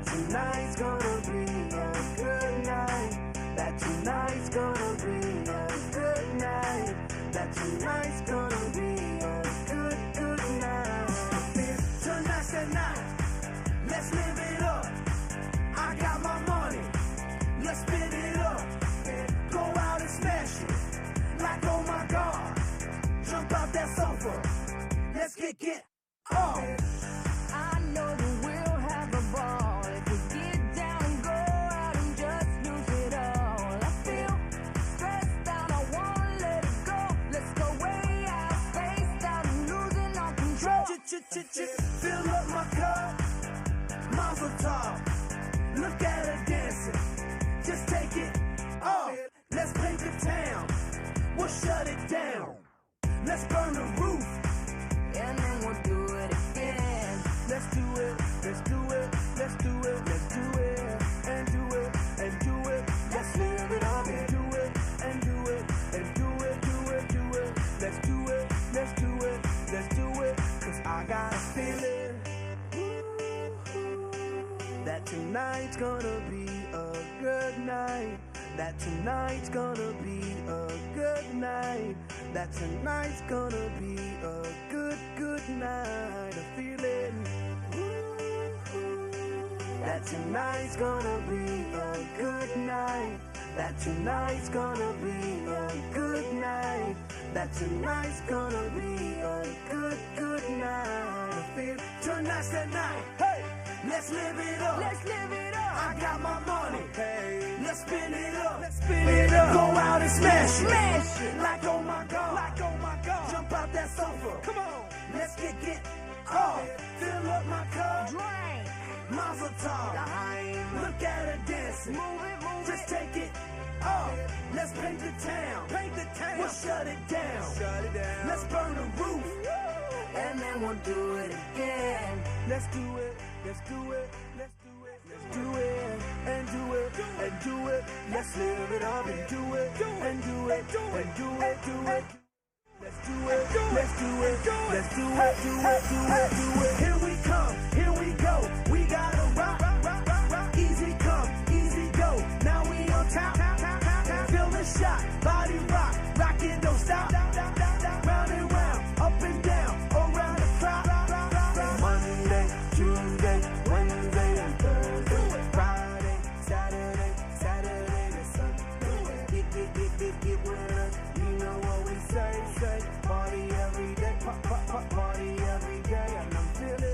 That tonight's gonna be a good night. That tonight's gonna be a good night. That tonight's gonna be a good night. Tonight's the night. Let's live it up. I got my money. Let's spin it up. Go out and smash it. Like, oh my God. Jump out that sofa. Let's get off. I know that we'll have a ball if we get down and go out and just lose it all. I feel stressed out, I wanna let it go. Let's go way out, spaced out, and losing all control. Fill up my cup, Mazel tov. Look at her dancing, just take it off. Let's paint the town, we'll shut it down. Let's burn the roof, And then we'll do it again. let's do it, let's do it, let's do it, let's do it, and do it, and do it. Let's live it up and do it, and do it, and do it, do it, do it. Let's do it, let's do it, let's do it. Cause I got a feeling that tonight's gonna be a good night. That tonight's gonna be a good night. That tonight's gonna be a good night. A feeling that tonight's gonna be a good night. That tonight's gonna be a good night. That tonight's gonna be a good night. I feel tonight's the night. Hey, let's live it up. Let's live it up. I got my money. Hey, let's spin it up. Let's spin it up. Go out and smash it. Smash it. Like oh my God. Like oh my God. Jump out that sofa. Come on. Let's get off. Fill up my cup. Drink. Mazel tov. Look at her dancing. Move it. Just take it off. Let's paint the town. Paint the town. We'll shut it down. Shut it down. Let's burn the roof. And then we'll do it again. Let's do it. Let's do it. Let's do it. Let's do it. And do it. And do it. Let's live it up and do it. And do it. And do it. Do it. Let's do it. Let's do it. Let's do it. Do it. Do it. Do it. Here we come. Here we go. We gotta rock. Easy come. Easy go. Now we on top. Feel the shot. Body rock. Rock it. Don't stop. Round and round. Up and down. Around the clock. Monday, Tuesday, Wednesday, and Thursday. Friday, Saturday to Sunday. Get with us. You know what we say. Party every day. Party every day. And I'm feeling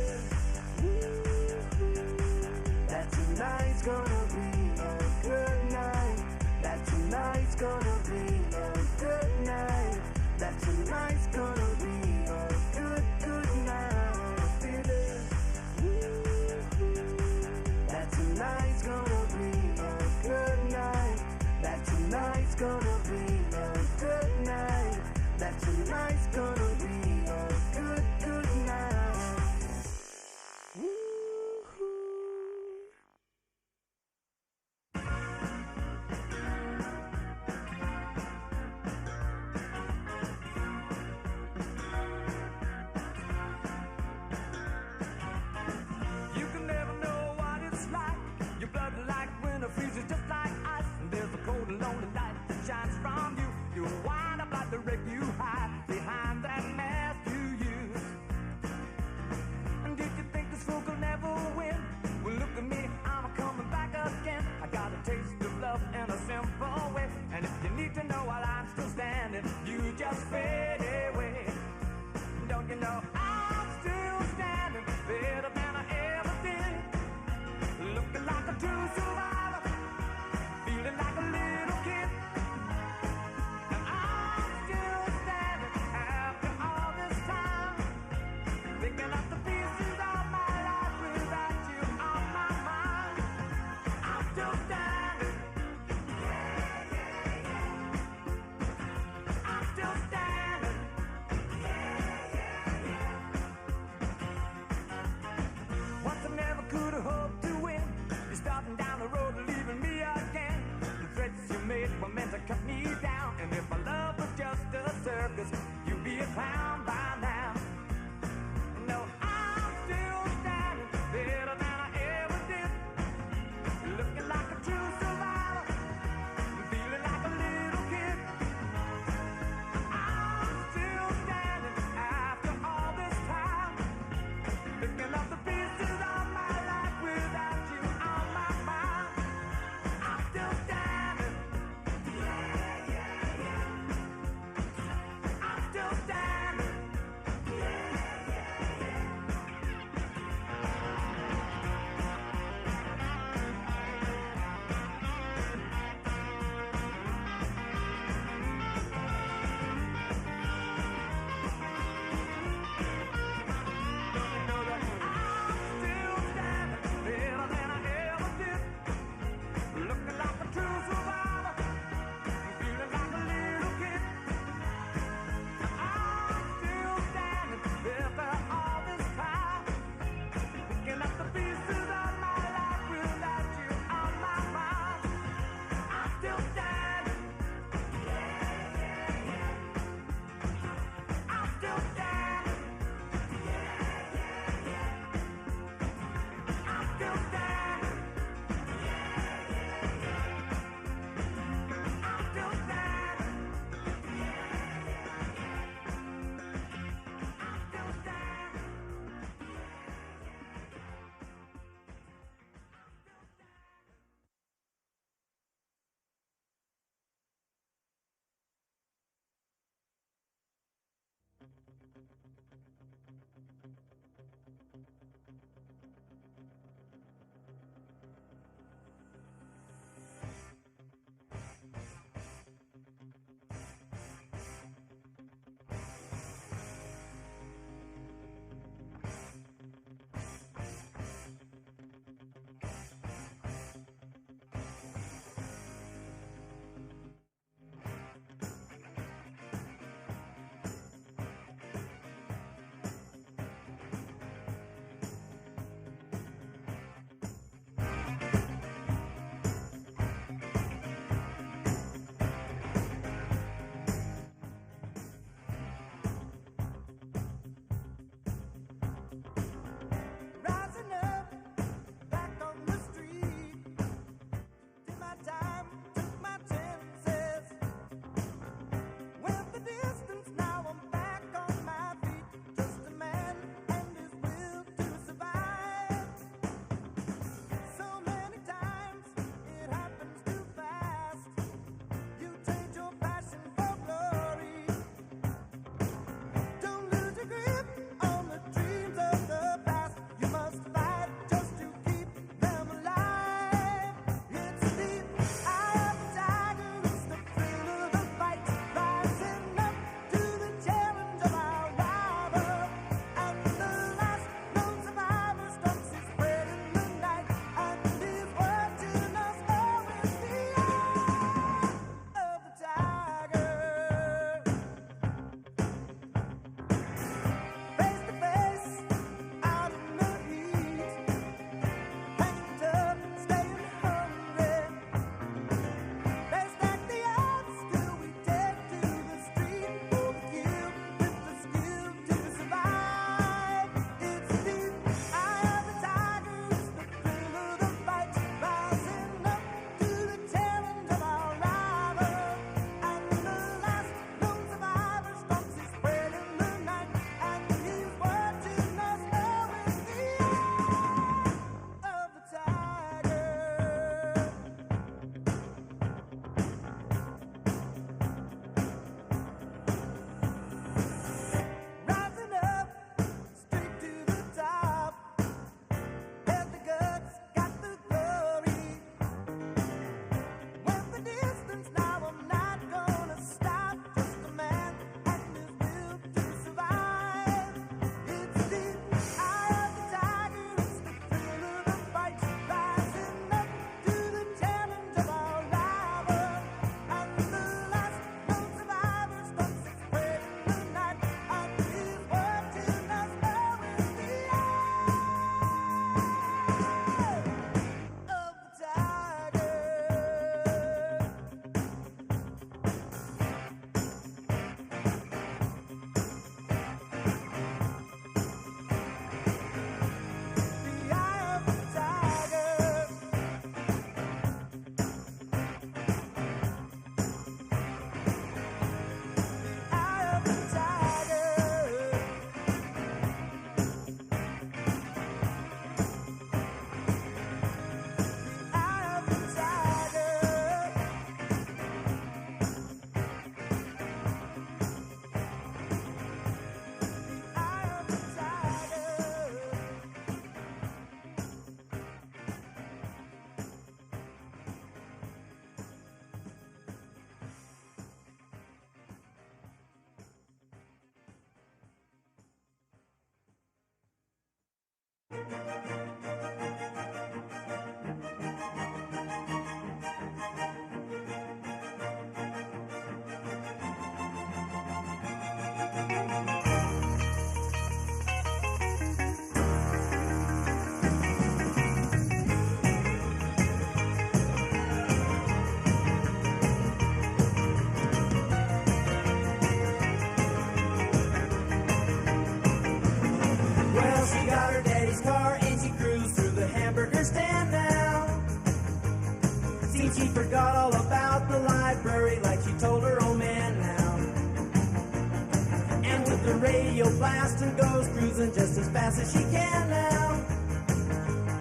blast and goes cruising just as fast as she can now.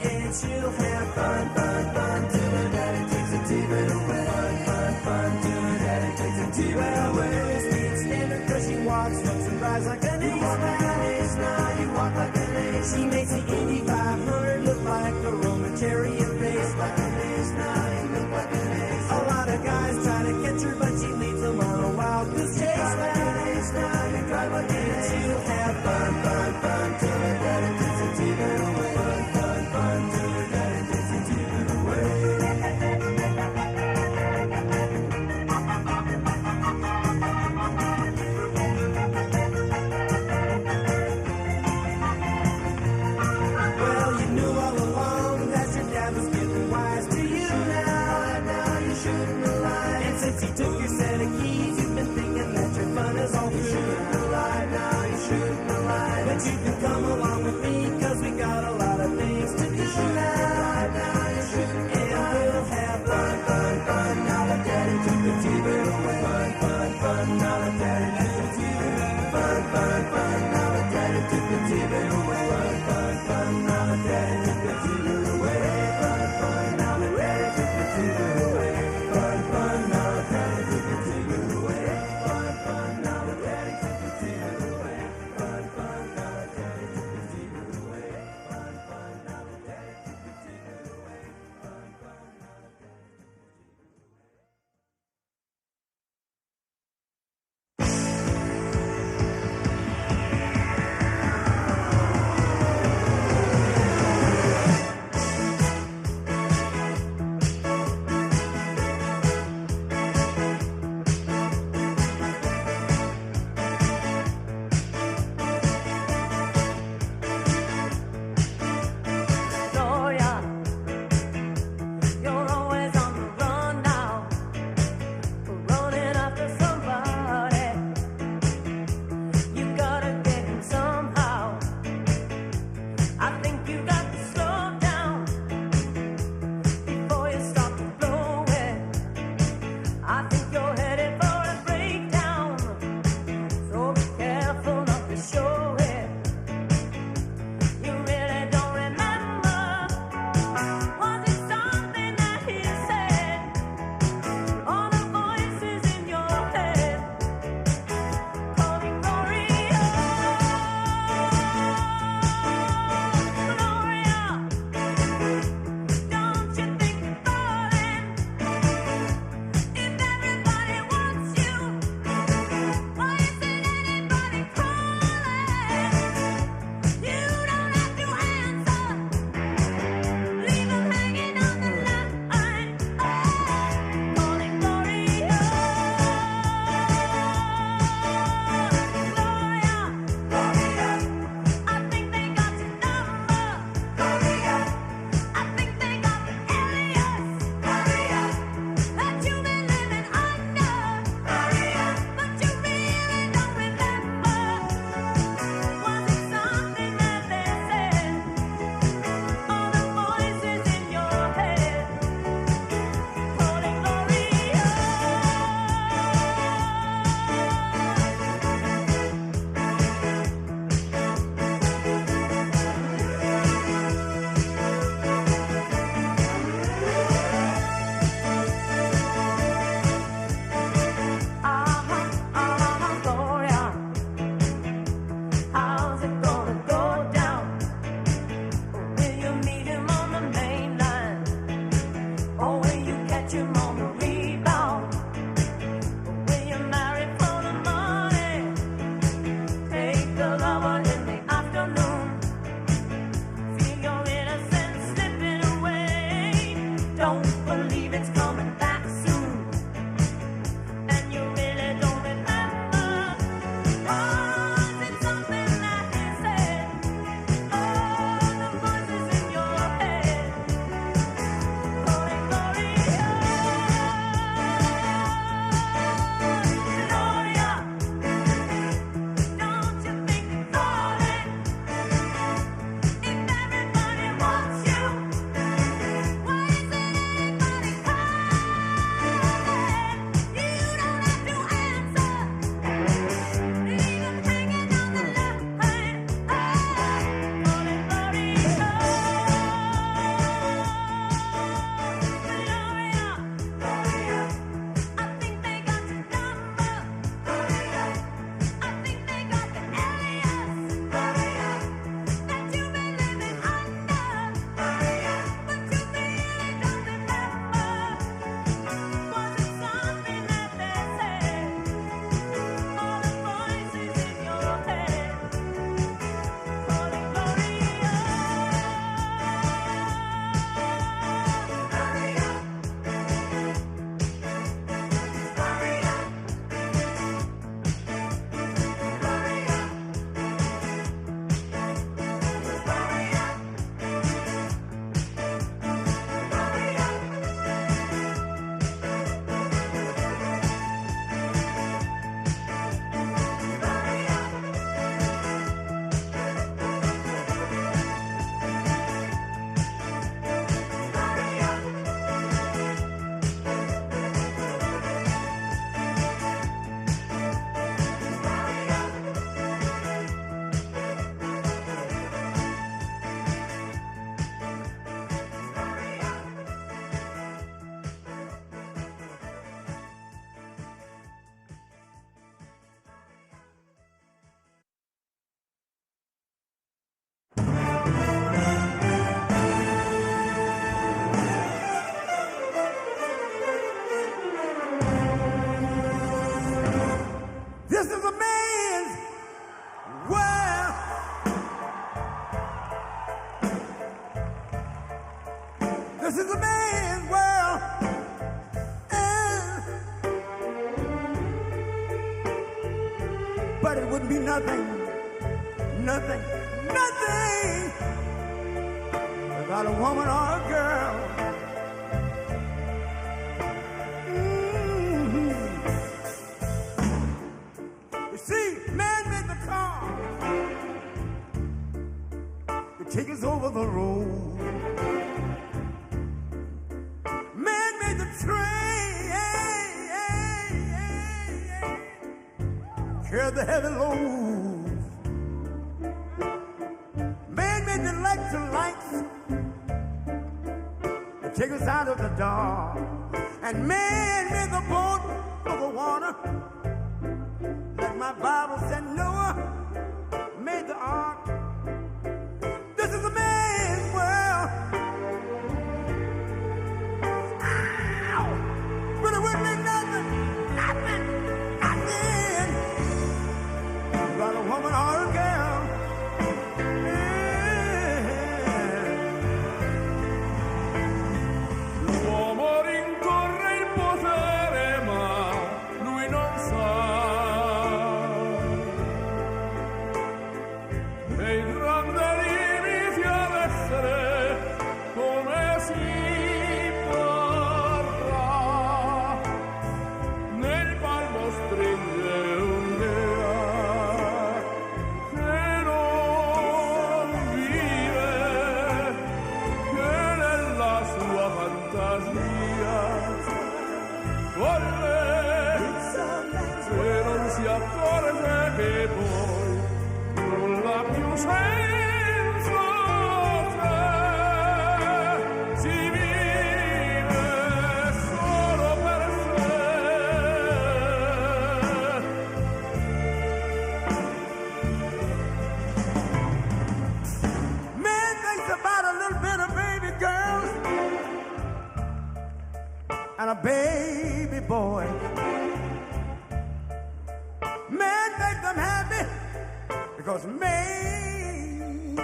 And she'll have fun, fun, fun till her daddy takes her TV away. Fun, fun, fun till her daddy takes her TV away. Speed standard 'cause she walks, looks and drives like an ace. Now you walk like an ace. She makes the Indy 500 look like a Roman chariot race. Like an ace, now you look like an ace. A lot of guys try to catch her, but she leads them on a wild goose chase. Like an ace, now you drive like an ace. She'll have fun, fun, fun till her daddy takes her TV away. Fun, fun, fun till her daddy takes her TV away. Well, you knew all along that your dad was getting wise. This is a man's world. But it wouldn't be nothing without a woman or a girl. You see, man made the car to take us over the road. Man made the train, carry the heavy loads. Man made the electric lights to take us out of the dark. And man made the boat for the water. Like my Bible said, Noah made the ark. This is a man's world. Ow! But it wouldn't be nothing about a woman or a girl. L'uomo rincorre il potere, ma lui non sa che il grande limite ad essere come si parla. Nel palmo stringe un'idea che non vive, che nella sua fantasia corre, se non si accorge che poi nulla più senza te, si vive solo per sé. Man thinks about a little bit of baby girls and a baby boy. Man make them happy because man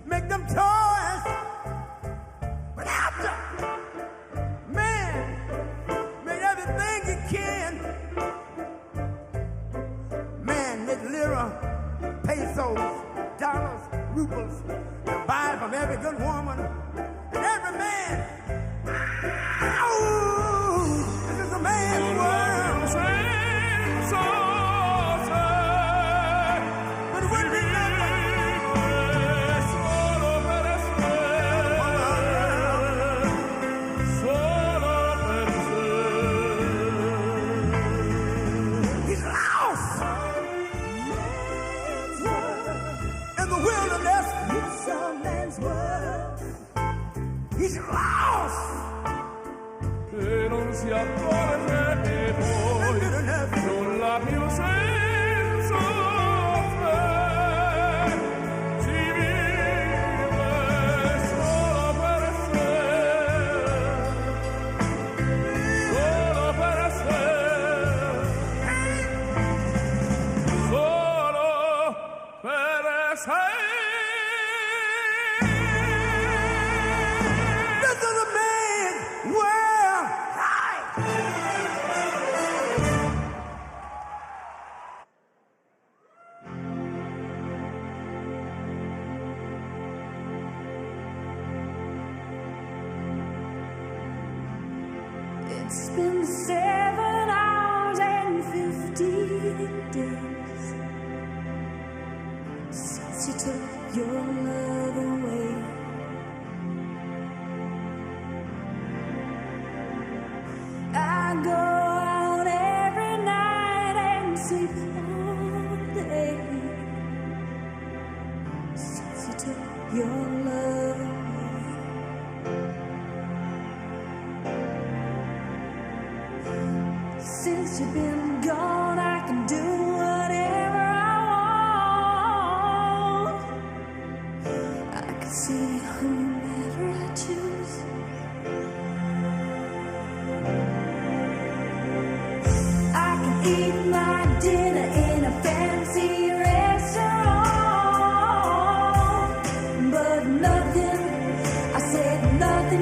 make them toys. But after man made everything he can, man made lira, pesos, dollars, rubles, and buy from every good woman and every man. Ow! This is a man's world. Senza te, But it wouldn't be nothing. solo per sé, solo per sé. He's lost in the wilderness. It's a man's world. He's lost. Che non si accorge che poi nulla più senza te, si vive solo per sé, solo per sé, solo per sé. This is a man's world. It's been 7 hours and 15 days since you took your love away. I go out every night and sleep all day since you took your love away. Since you've been gone, I can do whatever I want. I can see whomever I choose. I can eat my dinner in a fancy restaurant, but nothing, I said nothing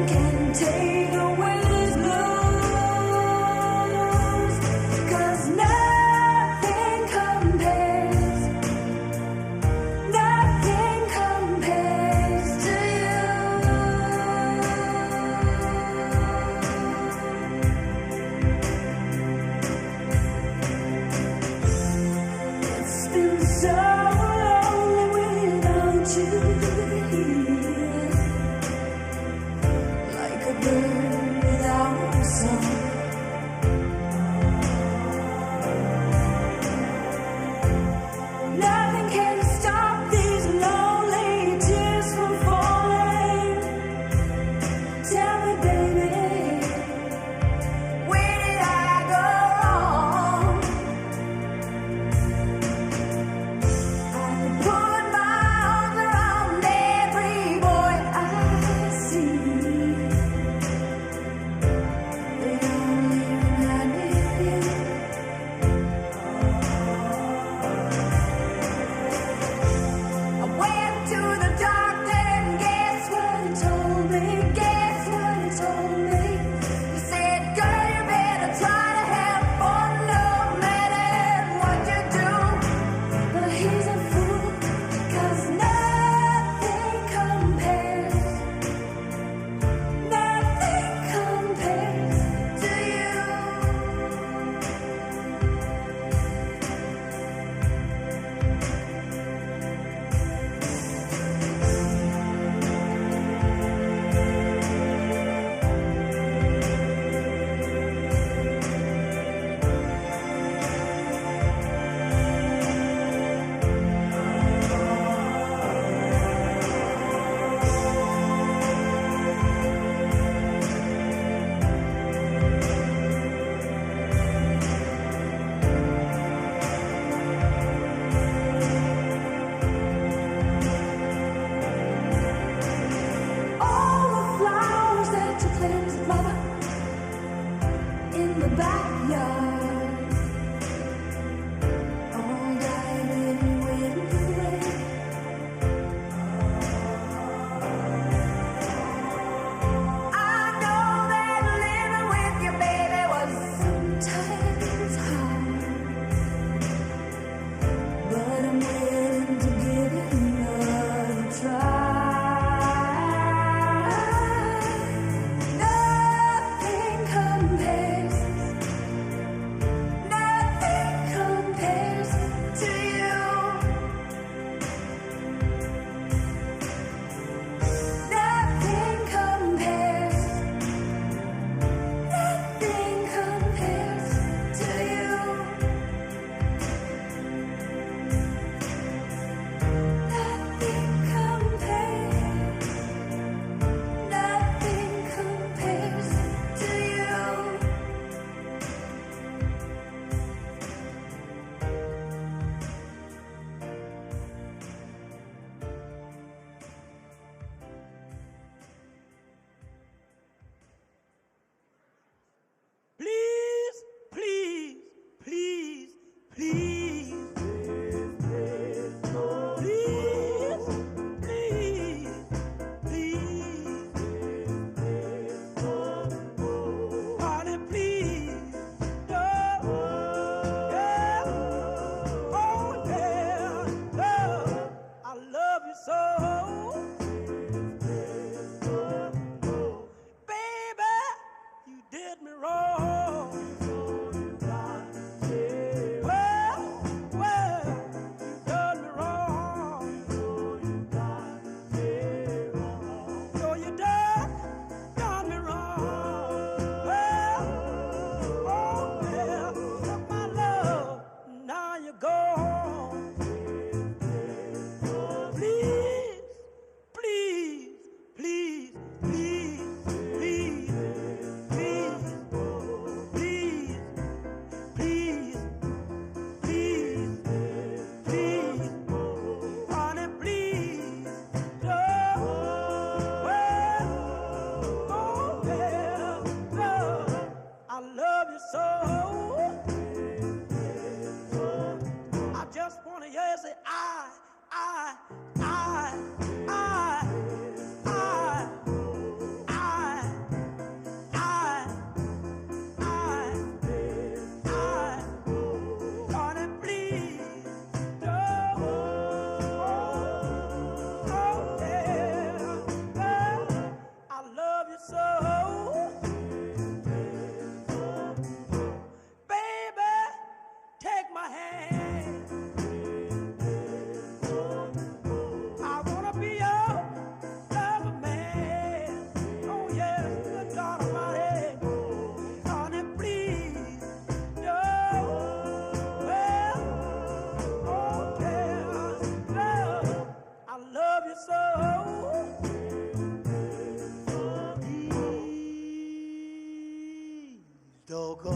Don't go.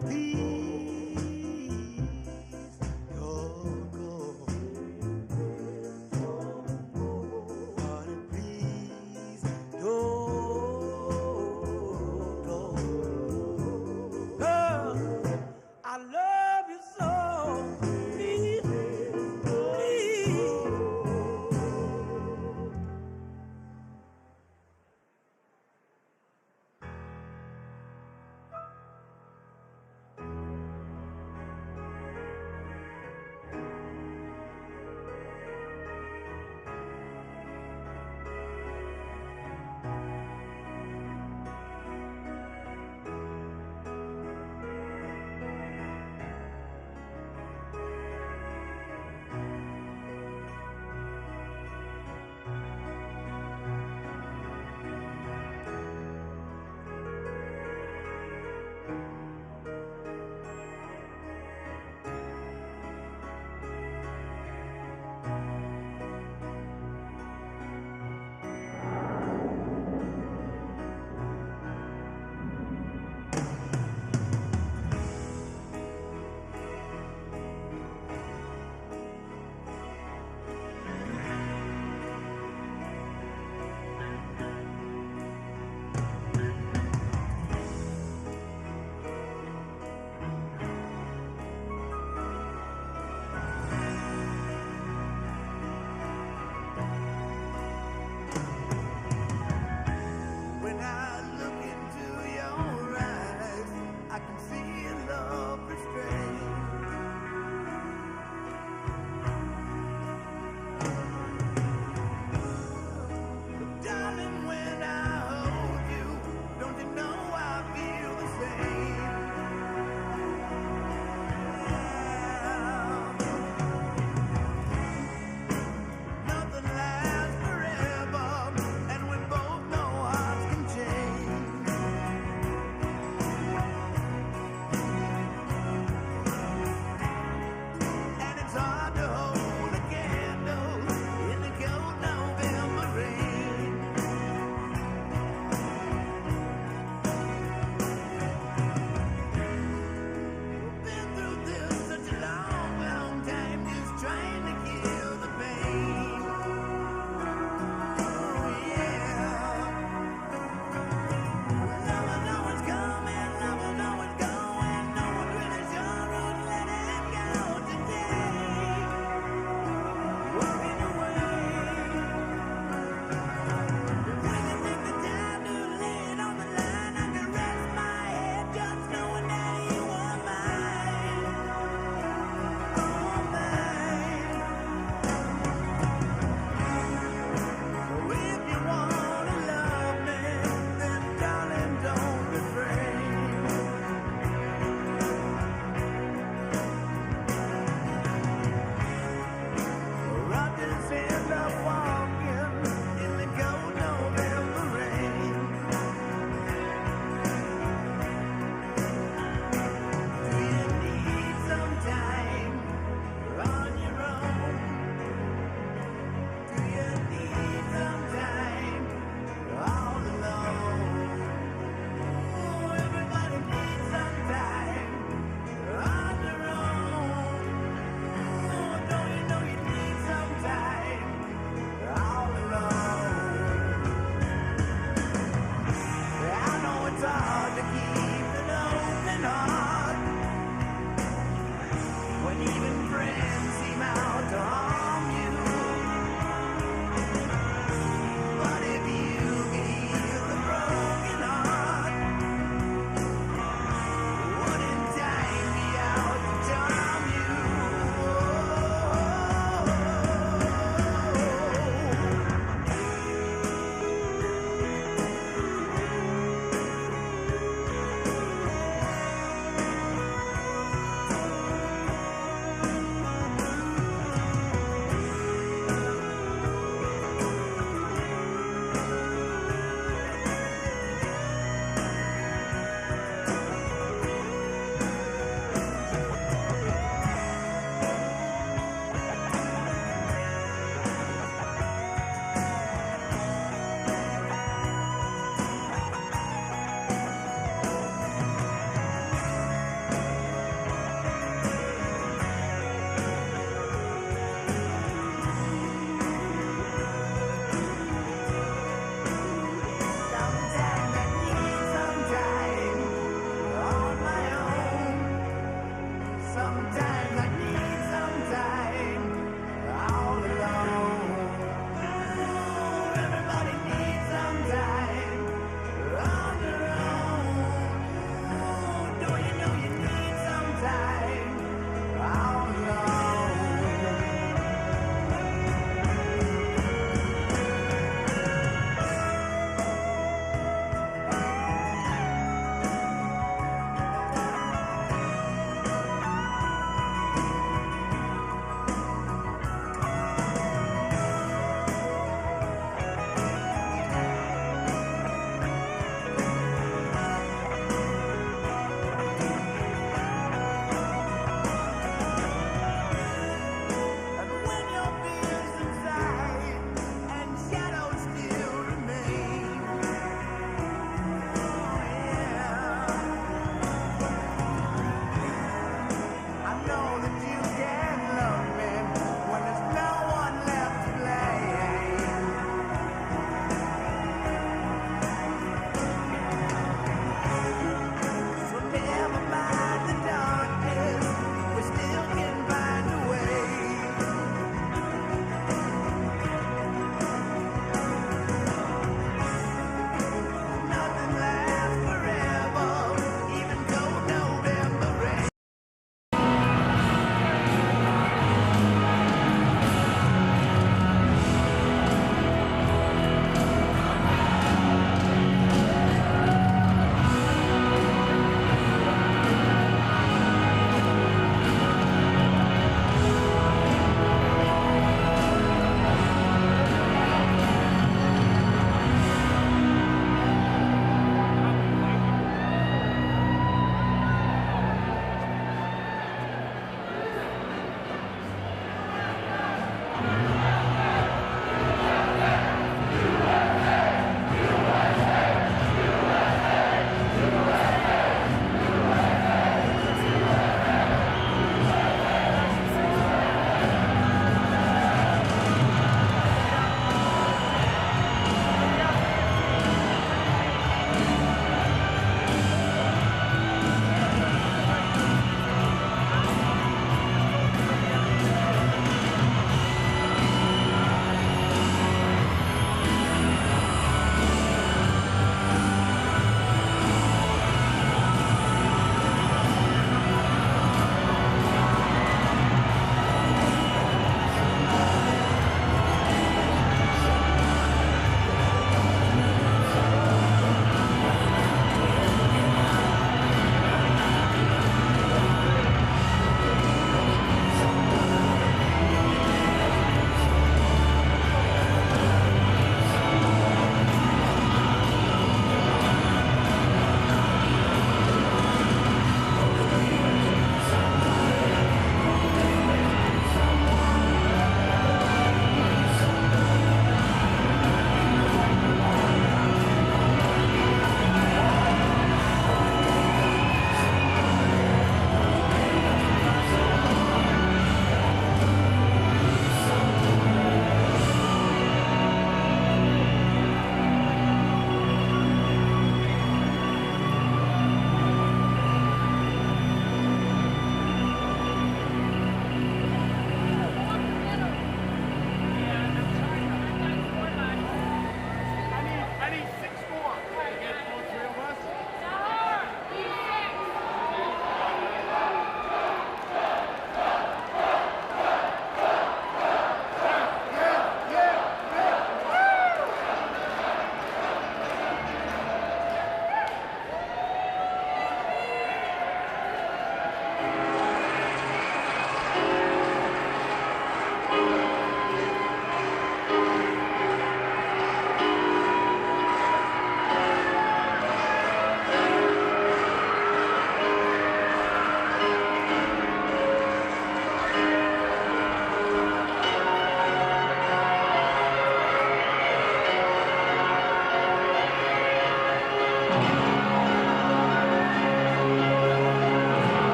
Please don't go. Honey, please don't go. Girl, I love you so. Please, please.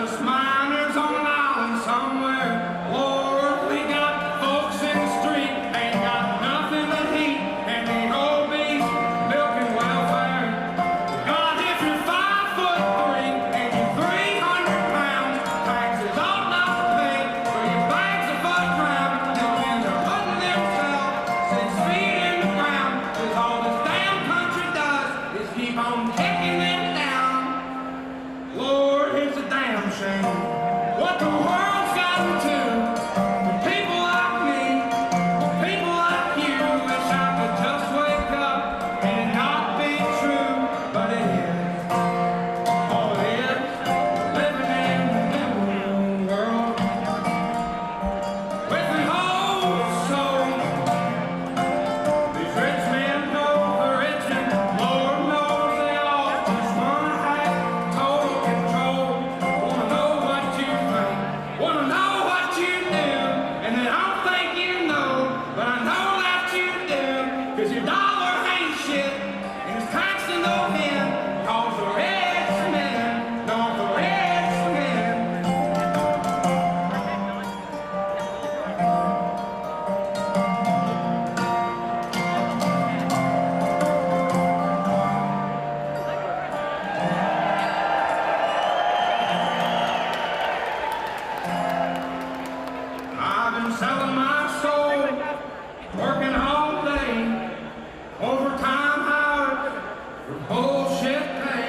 just miners on an island somewhere. Lord, we got folks in the street, ain't got nothing but heat, and the old beast milking welfare. God, if you're 5'3" and you're 300 pounds, taxes ought not to pay for your bags of foot ground. They've been putting themselves 6 feet in the ground, 'cause all this damn country does is keep on kicking them down. Lord, it's a damn shame what the world's gotten to. People like me, people like you, wish I could just wake up and it not be true, but it is. Oh, it is. Living in the middle world with an old soul. These rich men know the rich, and Lord knows they all just wanna have total control. Wanna know what you think, wanna know what you do, and they don't think you know, but I know that you do, 'cause your dollar ain't shit, and it's taxing no end, 'cause the rich men, no, the rich men. I've been selling my soul, working all day, overtime hours for bullshit pay.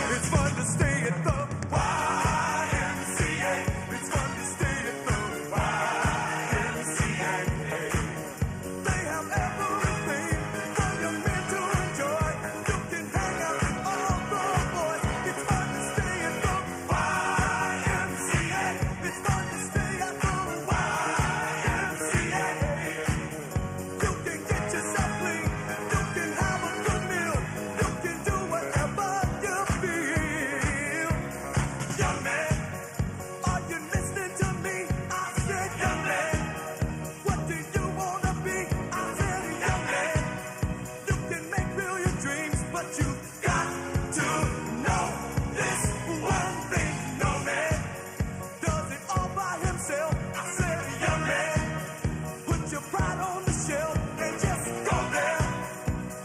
It's fun to stay at the YMCA. It's fun to stay at the YMCA. They have everything for young men to enjoy. You can hang out with all the boys. It's fun to stay at the YMCA. It's fun to stay at the YMCA. You can get yourself clean. You can have a good meal. You can do whatever you feel. Young man, are you listening to me? I said, young man, what do you wanna be? I said, young man, you can make real your dreams, but you got to know this one thing. No man does it all by himself. I said, young man, put your pride on the shelf and just go there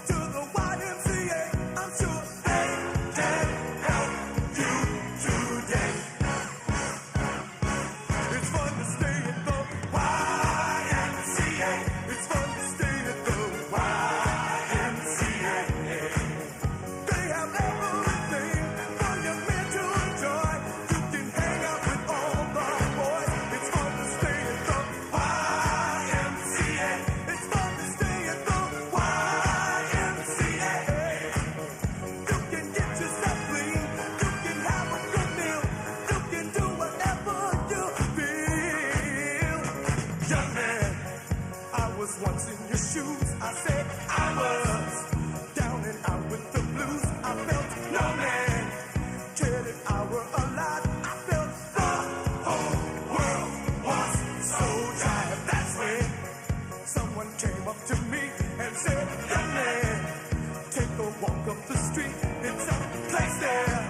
to the YMCA. I'm sure they can help you today. It's fun to stay at the YMCA. It's fun to stay at the YMCA. They have everything for young men to enjoy. You can hang out with all the boys. It's fun to stay at the YMCA. It's fun to stay at the YMCA. You can get yourself clean. You can have a good meal. You can do whatever you feel. Young man, I was once in your shoes. I said I was down and out with the blues. I felt no man cared if I were alive. I felt the whole world was so tired. That's when someone came up to me and said, young man, take a walk up the street. It's a place there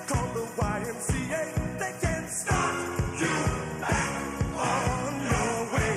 called the YMCA. They can start you back on your way.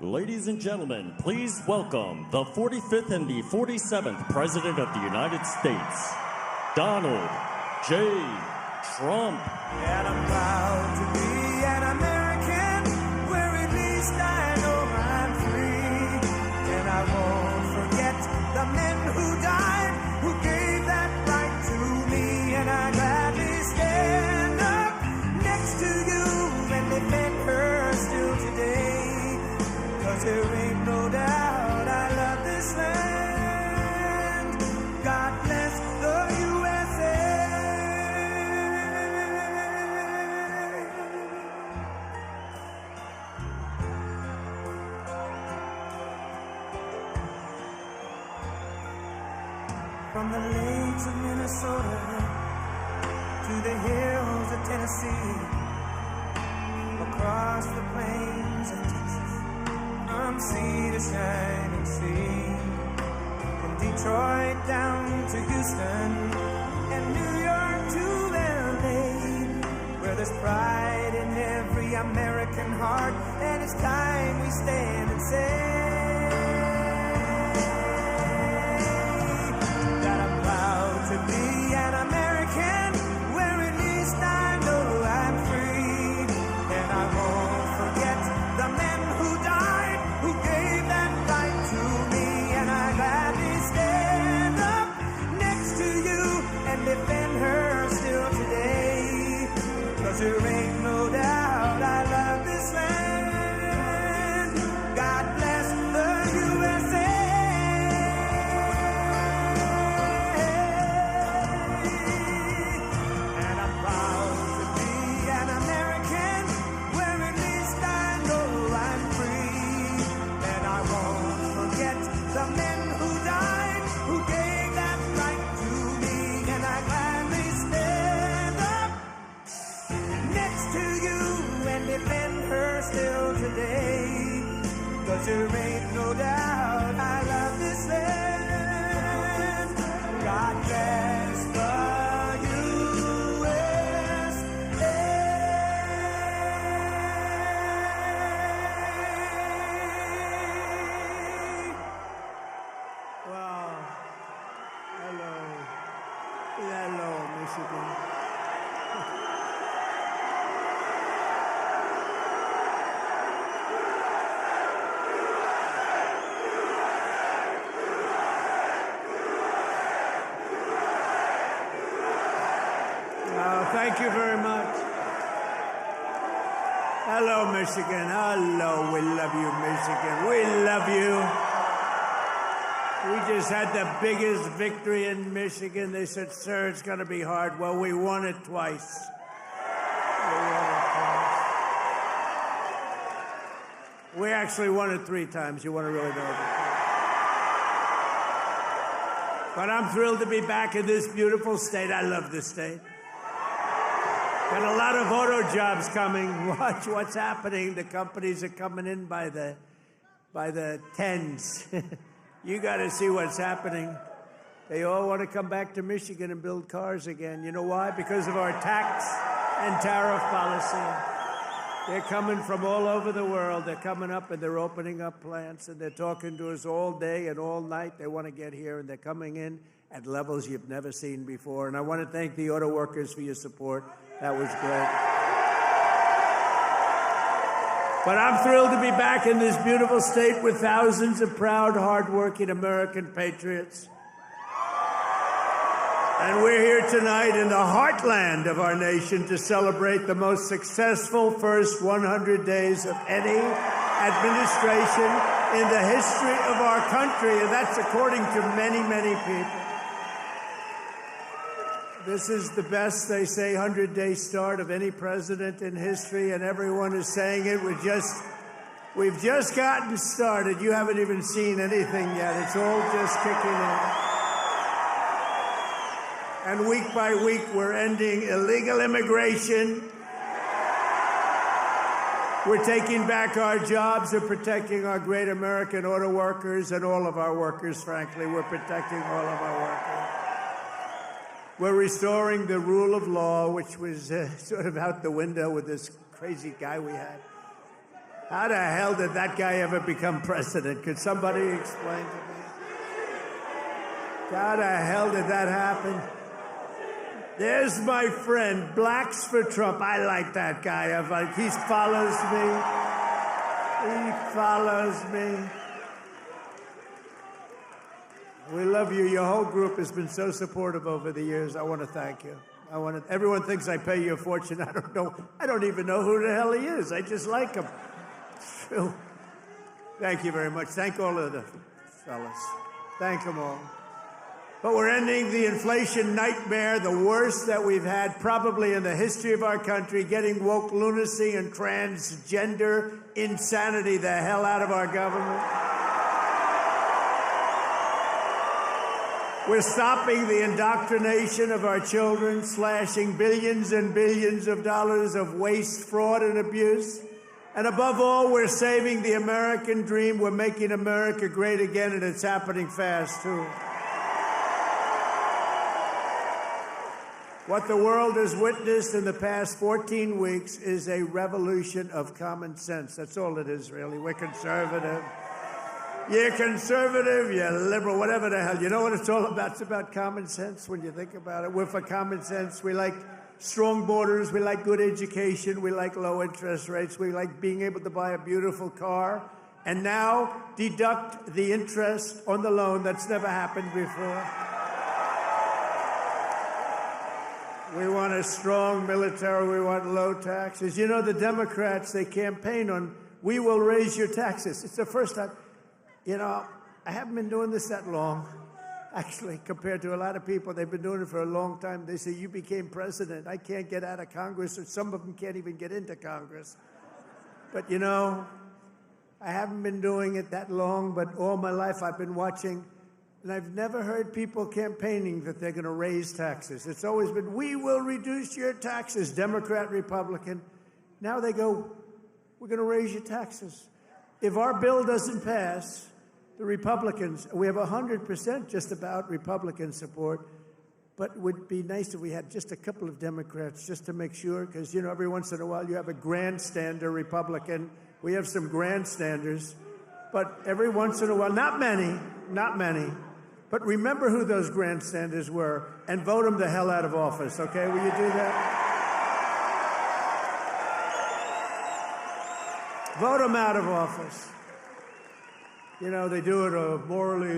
Ladies and gentlemen, please welcome the 45th and the 47th President of the United States, Donald J. Trump. And I'm proud to be an American, where at least I know I'm free. And I won't forget the men who died, who gave that right to me. And I gladly stand up next to you and defend her still today. 'Cause there ain't no doubt I love this land. God bless the USA. From the lakes of Minnesota to the hills of Tennessee, across the plains of Texas, from sea to shining sea, from Detroit down to Houston and New York to LA, where there's pride in every American heart, and it's time we stand and say that I'm proud to be an American, where at least I know I'm free. And I won't forget the men who died, who gave that right to me. And I gladly stand up next to you and defend her still today. 'Cause there ain't no doubt I love this land. God bless the USA. And I'm proud to be an American, where at least I know I'm free. And I won't forget the men who died, who gave that right to me. And I gladly stand up next to you and defend her still today. 'Cause there ain't no doubt I love this land. God bless the USA. Wow. Hello. Hello, Michigan. Thank you very much. Hello, Michigan. Hello. We love you, Michigan. We love you. We just had the biggest victory in Michigan. They said, sir, it's going to be hard. Well, we won it twice. We actually won it 3 times. You want to really know that? But I'm thrilled to be back in this beautiful state. I love this state. Got a lot of auto jobs coming. Watch what's happening. The companies are coming in by the tens. You got to see what's happening. They all want to come back to Michigan and build cars again. You know why? Because of our tax and tariff policy. They're coming from all over the world. They're coming up and they're opening up plants and they're talking to us all day and all night. They want to get here and they're coming in at levels you've never seen before. And I want to thank the auto workers for your support. That was great. But I'm thrilled to be back in this beautiful state with thousands of proud, hardworking American patriots. And we're here tonight in the heartland of our nation to celebrate the most successful first 100 days of any administration in the history of our country. And that's according to many, many people. This is the best, they say, 100-day start of any president in history, and everyone is saying it. We've just gotten started. You haven't even seen anything yet. It's all just kicking in. And week by week, we're ending illegal immigration. We're taking back our jobs and protecting our great American auto workers and all of our workers, frankly. We're protecting all of our workers. We're restoring the rule of law, which was sort of out the window with this crazy guy we had. How the hell did that guy ever become president? Could somebody explain to me? How the hell did that happen? There's my friend, Blacks for Trump. I like that guy. He follows me. He follows me. We love you. Your whole group has been so supportive over the years. I want to thank you. Everyone thinks I pay you a fortune. I don't know. I don't even know who the hell he is. I just like him. True. Thank you very much. Thank all of the fellas. Thank them all. But we're ending the inflation nightmare, the worst that we've had probably in the history of our country, getting woke lunacy and transgender insanity the hell out of our government. We're stopping the indoctrination of our children, slashing billions and billions of dollars of waste, fraud, and abuse. And above all, we're saving the American dream. We're making America great again, and it's happening fast, too. What the world has witnessed in the past 14 weeks is a revolution of common sense. That's all it is, really. We're conservative. You're conservative, you're liberal, whatever the hell. You know what it's all about? It's about common sense when you think about it. We're for common sense. We like strong borders. We like good education. We like low interest rates. We like being able to buy a beautiful car. And now deduct the interest on the loan. That's never happened before. We want a strong military. We want low taxes. You know, the Democrats, they campaign on, we will raise your taxes. It's the first time. You know, I haven't been doing this that long, actually, compared to a lot of people. They've been doing it for a long time. They say, you became president. I can't get out of Congress, or some of them can't even get into Congress. But, you know, I haven't been doing it that long, but all my life I've been watching, and I've never heard people campaigning that they're going to raise taxes. It's always been, we will reduce your taxes, Democrat, Republican. Now they go, we're going to raise your taxes. If our bill doesn't pass, the Republicans, we have 100% just about Republican support, but it would be nice if we had just a couple of Democrats just to make sure, because, you know, every once in a while you have a grandstander Republican. We have some grandstanders, but every once in a while, not many, but remember who those grandstanders were and vote them the hell out of office, okay? Will you do that? Vote them out of office. You know, they do it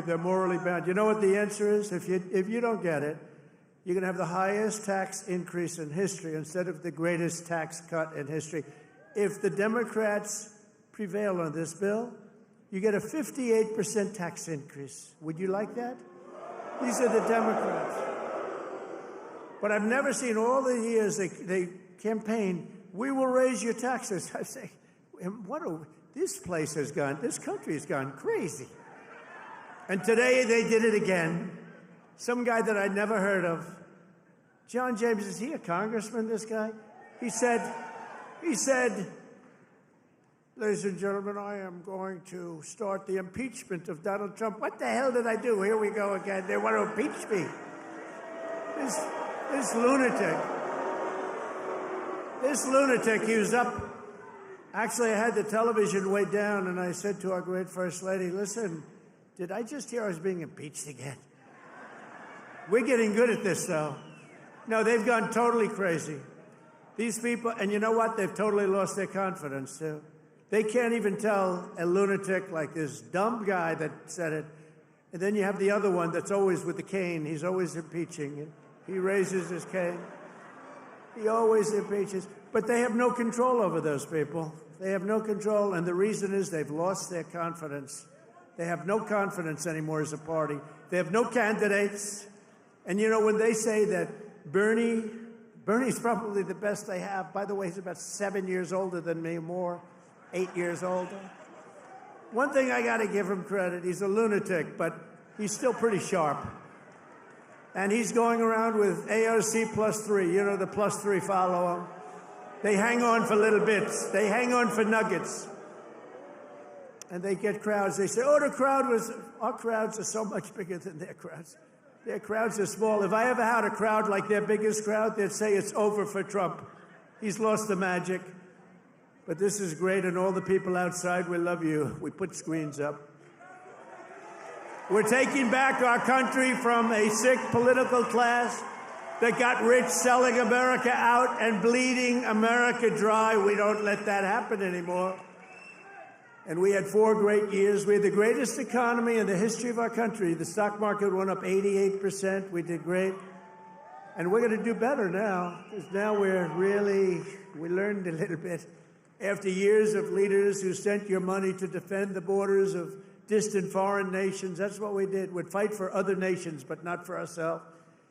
they're morally bound. You know what the answer is? If you don't get it, you're going to have the highest tax increase in history instead of the greatest tax cut in history. If the Democrats prevail on this bill, you get a 58% tax increase. Would you like that? These are the Democrats. But I've never seen all the years they campaign, we will raise your taxes. I say, this country has gone crazy. And today they did it again. Some guy that I'd never heard of. John James, is he a congressman, this guy? He said, ladies and gentlemen, I am going to start the impeachment of Donald Trump. What the hell did I do? Here we go again. They want to impeach me. This lunatic, he was up. Actually, I had the television way down, and I said to our great First Lady, listen, did I just hear I was being impeached again? We're getting good at this, though. No, they've gone totally crazy. These people, and you know what? They've totally lost their confidence, too. They can't even tell a lunatic like this dumb guy that said it. And then you have the other one that's always with the cane. He's always impeaching. He raises his cane. He always impeaches. But they have no control over those people. They have no control, and the reason is they've lost their confidence. They have no confidence anymore as a party. They have no candidates. And, you know, when they say that Bernie's probably the best they have. By the way, he's about 7 years older than me, more, 8 years older. One thing I got to give him credit, he's a lunatic, but he's still pretty sharp. And he's going around with AOC +3. You know, the +3 follow him. They hang on for little bits. They hang on for nuggets. And they get crowds. They say, our crowds are so much bigger than their crowds. Their crowds are small. If I ever had a crowd like their biggest crowd, they'd say it's over for Trump. He's lost the magic. But this is great, and all the people outside, we love you. We put screens up. We're taking back our country from a sick political class that got rich selling America out and bleeding America dry. We don't let that happen anymore. And we had 4 great years. We had the greatest economy in the history of our country. The stock market went up 88%. We did great. And we're going to do better now, because now we learned a little bit. After years of leaders who sent your money to defend the borders of distant foreign nations, that's what we did. We'd fight for other nations, but not for ourselves.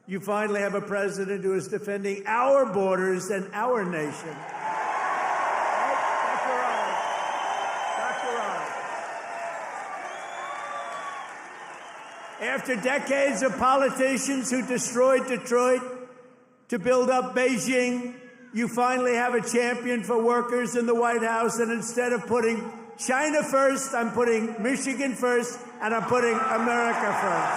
You finally have a president who is defending our borders and our nation. After decades of politicians who destroyed Detroit to build up Beijing, you finally have a champion for workers in the White House, and instead of putting China first, I'm putting Michigan first, and I'm putting America first.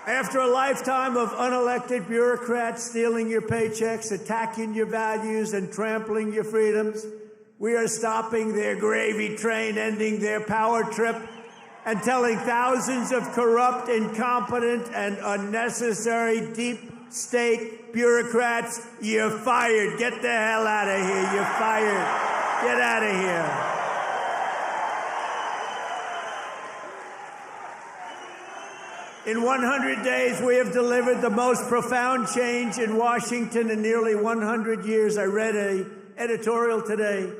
After a lifetime of unelected bureaucrats stealing your paychecks, attacking your values, and trampling your freedoms, we are stopping their gravy train, ending their power trip, and telling thousands of corrupt, incompetent, and unnecessary deep state bureaucrats, you're fired. Get the hell out of here. You're fired. Get out of here. In 100 days, we have delivered the most profound change in Washington in nearly 100 years. I read an editorial today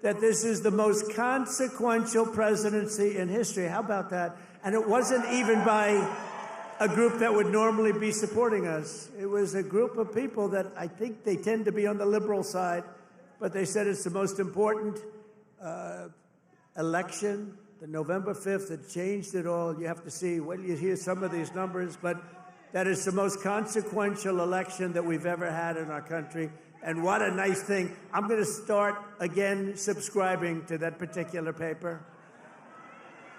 that this is the most consequential presidency in history. How about that? And it wasn't even by a group that would normally be supporting us. It was a group of people that I think they tend to be on the liberal side, but they said it's the most important election. The November 5th, it changed it all. You have to see, when you hear some of these numbers, but that is the most consequential election that we've ever had in our country. And what a nice thing. I'm going to start again subscribing to that particular paper.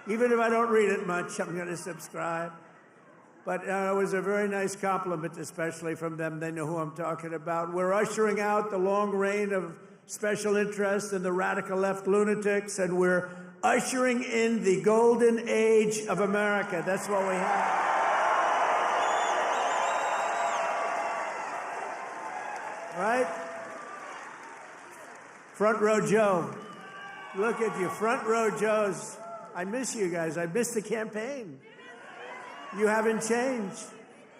Even if I don't read it much, I'm going to subscribe. But it was a very nice compliment, especially from them. They know who I'm talking about. We're ushering out the long reign of special interests and the radical left lunatics, and we're ushering in the golden age of America. That's what we have. Right? Front row Joe. Look at you, front row Joes. I miss you guys. I miss the campaign. You haven't changed.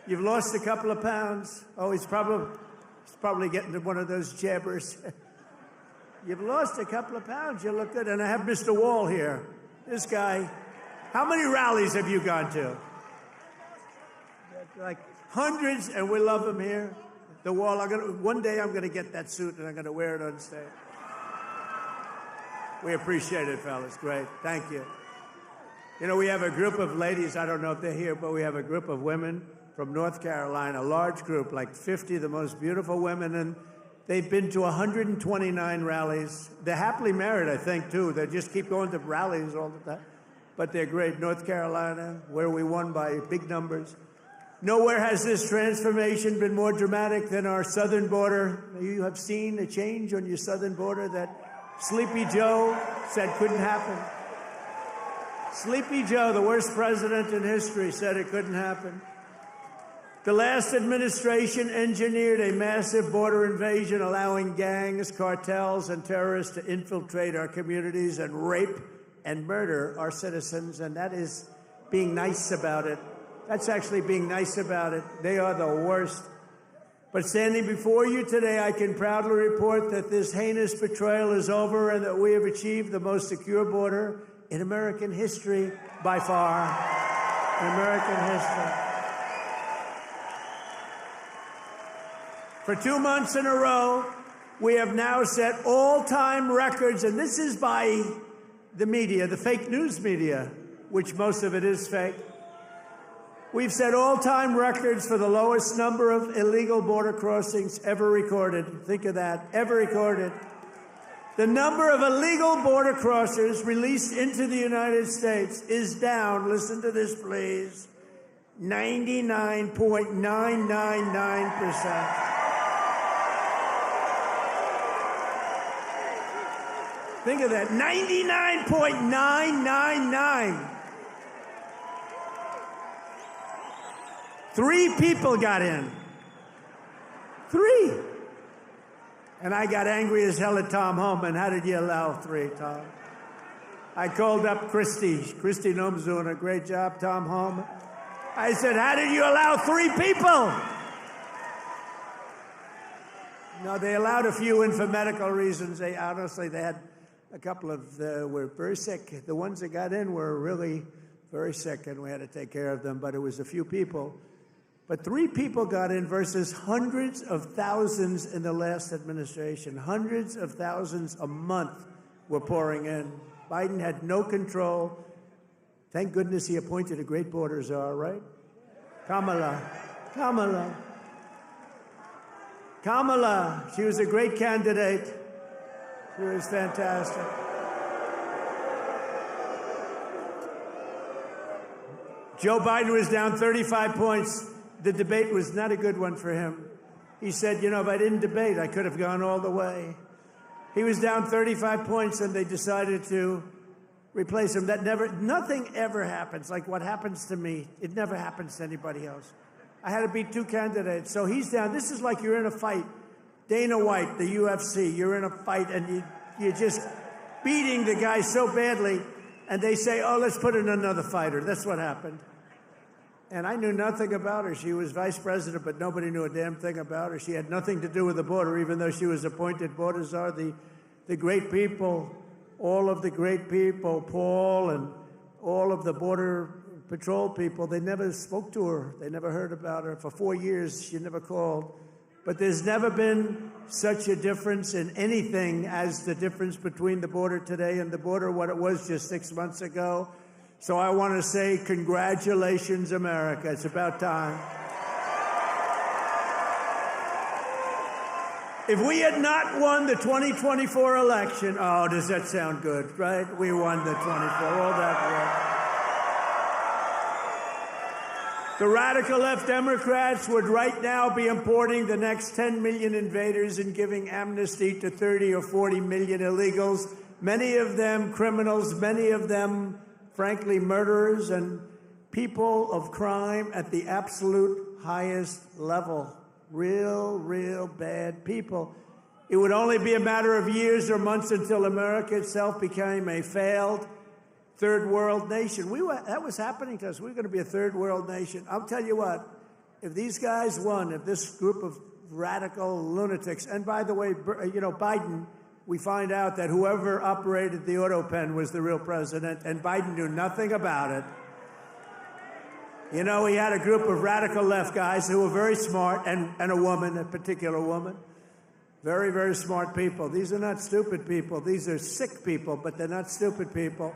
You've lost a couple of pounds. Oh, he's probably getting to one of those jabbers. You've lost a couple of pounds. You look good. And I have Mr. Wall here. This guy. How many rallies have you gone to? Like hundreds, and we love him here. The Wall. One day I'm going to get that suit, and I'm going to wear it on stage. We appreciate it, fellas. Great. Thank you. You know, we have a group of ladies. I don't know if they're here, but we have a group of women from North Carolina, a large group, like 50 of the most beautiful women, and they've been to 129 rallies. They're happily married, I think, too. They just keep going to rallies all the time. But they're great. North Carolina, where we won by big numbers. Nowhere has this transformation been more dramatic than our southern border. You have seen a change on your southern border that Sleepy Joe said couldn't happen. Sleepy Joe, the worst president in history, said it couldn't happen. The last administration engineered a massive border invasion, allowing gangs, cartels, and terrorists to infiltrate our communities and rape and murder our citizens, and that is being nice about it. That's actually being nice about it. They are the worst. But standing before you today, I can proudly report that this heinous betrayal is over and that we have achieved the most secure border in American history by far. In American history. For 2 months in a row, we have now set all-time records, and this is by the media, the fake news media, which most of it is fake. We've set all-time records for the lowest number of illegal border crossings ever recorded. Think of that, ever recorded. The number of illegal border crossers released into the United States is down, listen to this please, 99.999%. Think of that, 99.999. 3 people got in. 3. And I got angry as hell at Tom Homan. How did you allow 3, Tom? I called up Christy. Christy Noem's doing a great job, Tom Homan. I said, how did you allow 3 people? No, they allowed a few in for medical reasons. They had a couple of, were very sick. The ones that got in were really very sick, and we had to take care of them, but it was a few people. But 3 people got in versus hundreds of thousands in the last administration. Hundreds of thousands a month were pouring in. Biden had no control. Thank goodness he appointed a great border czar, right? Kamala. She was a great candidate. She was fantastic. Joe Biden was down 35 points. The debate was not a good one for him. He said, you know, if I didn't debate, I could have gone all the way. He was down 35 points, and they decided to replace him. Nothing ever happens like what happens to me. It never happens to anybody else. I had to beat 2 candidates. So he's down. This is like you're in a fight. Dana White, the UFC, you're in a fight, and you're just beating the guy so badly, and they say, oh, let's put in another fighter. That's what happened. And I knew nothing about her. She was vice president, but nobody knew a damn thing about her. She had nothing to do with the border, even though she was appointed border czar. The great people, all of the great people, Paul and all of the Border Patrol people, they never spoke to her. They never heard about her. For 4 years, she never called. But there's never been such a difference in anything as the difference between the border today and the border what it was just 6 months ago. So I want to say congratulations, America. It's about time. If we had not won the 2024 election, oh, does that sound good, right? We won the 24, all that work. The radical left Democrats would right now be importing the next 10 million invaders and giving amnesty to 30 or 40 million illegals, many of them criminals, many of them frankly, murderers and people of crime at the absolute highest level. Real bad people. It would only be a matter of years or months until America itself became a failed third world nation. That was happening to us. We were going to be a third world nation. I'll tell you what, if these guys won, if this group of radical lunatics, and by the way, you know, Biden, we find out that whoever operated the auto pen was the real president, and Biden knew nothing about it. You know, he had a group of radical left guys who were very smart, and a woman, a particular woman. Very, very smart people. These are not stupid people. These are sick people, but they're not stupid people.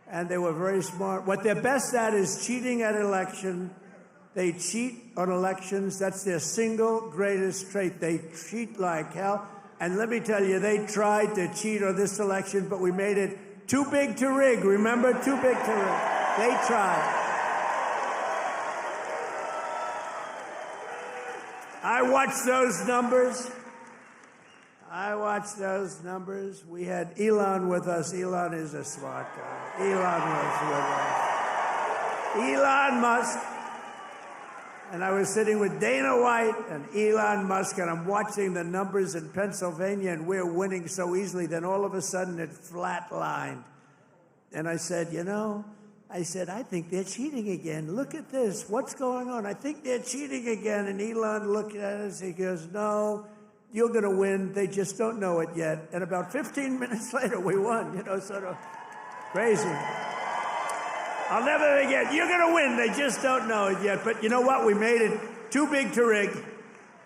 And they were very smart. What they're best at is cheating at election. They cheat on elections. That's their single greatest trait. They cheat like hell. And let me tell you, they tried to cheat on this election, but we made it too big to rig. Remember? Too big to rig. They tried. I watched those numbers. We had Elon with us. Elon is a smart guy. Elon was with us. Elon Musk. And I was sitting with Dana White and Elon Musk, and I'm watching the numbers in Pennsylvania, and we're winning so easily. Then all of a sudden it flatlined. And I said, you know, I think they're cheating again. Look at this. What's going on? I think they're cheating again. And Elon looked at us. He goes, no, you're going to win. They just don't know it yet. And about 15 minutes later, we won, you know, sort of crazy. I'll never forget. You're going to win. They just don't know it yet. But you know what? We made it too big to rig.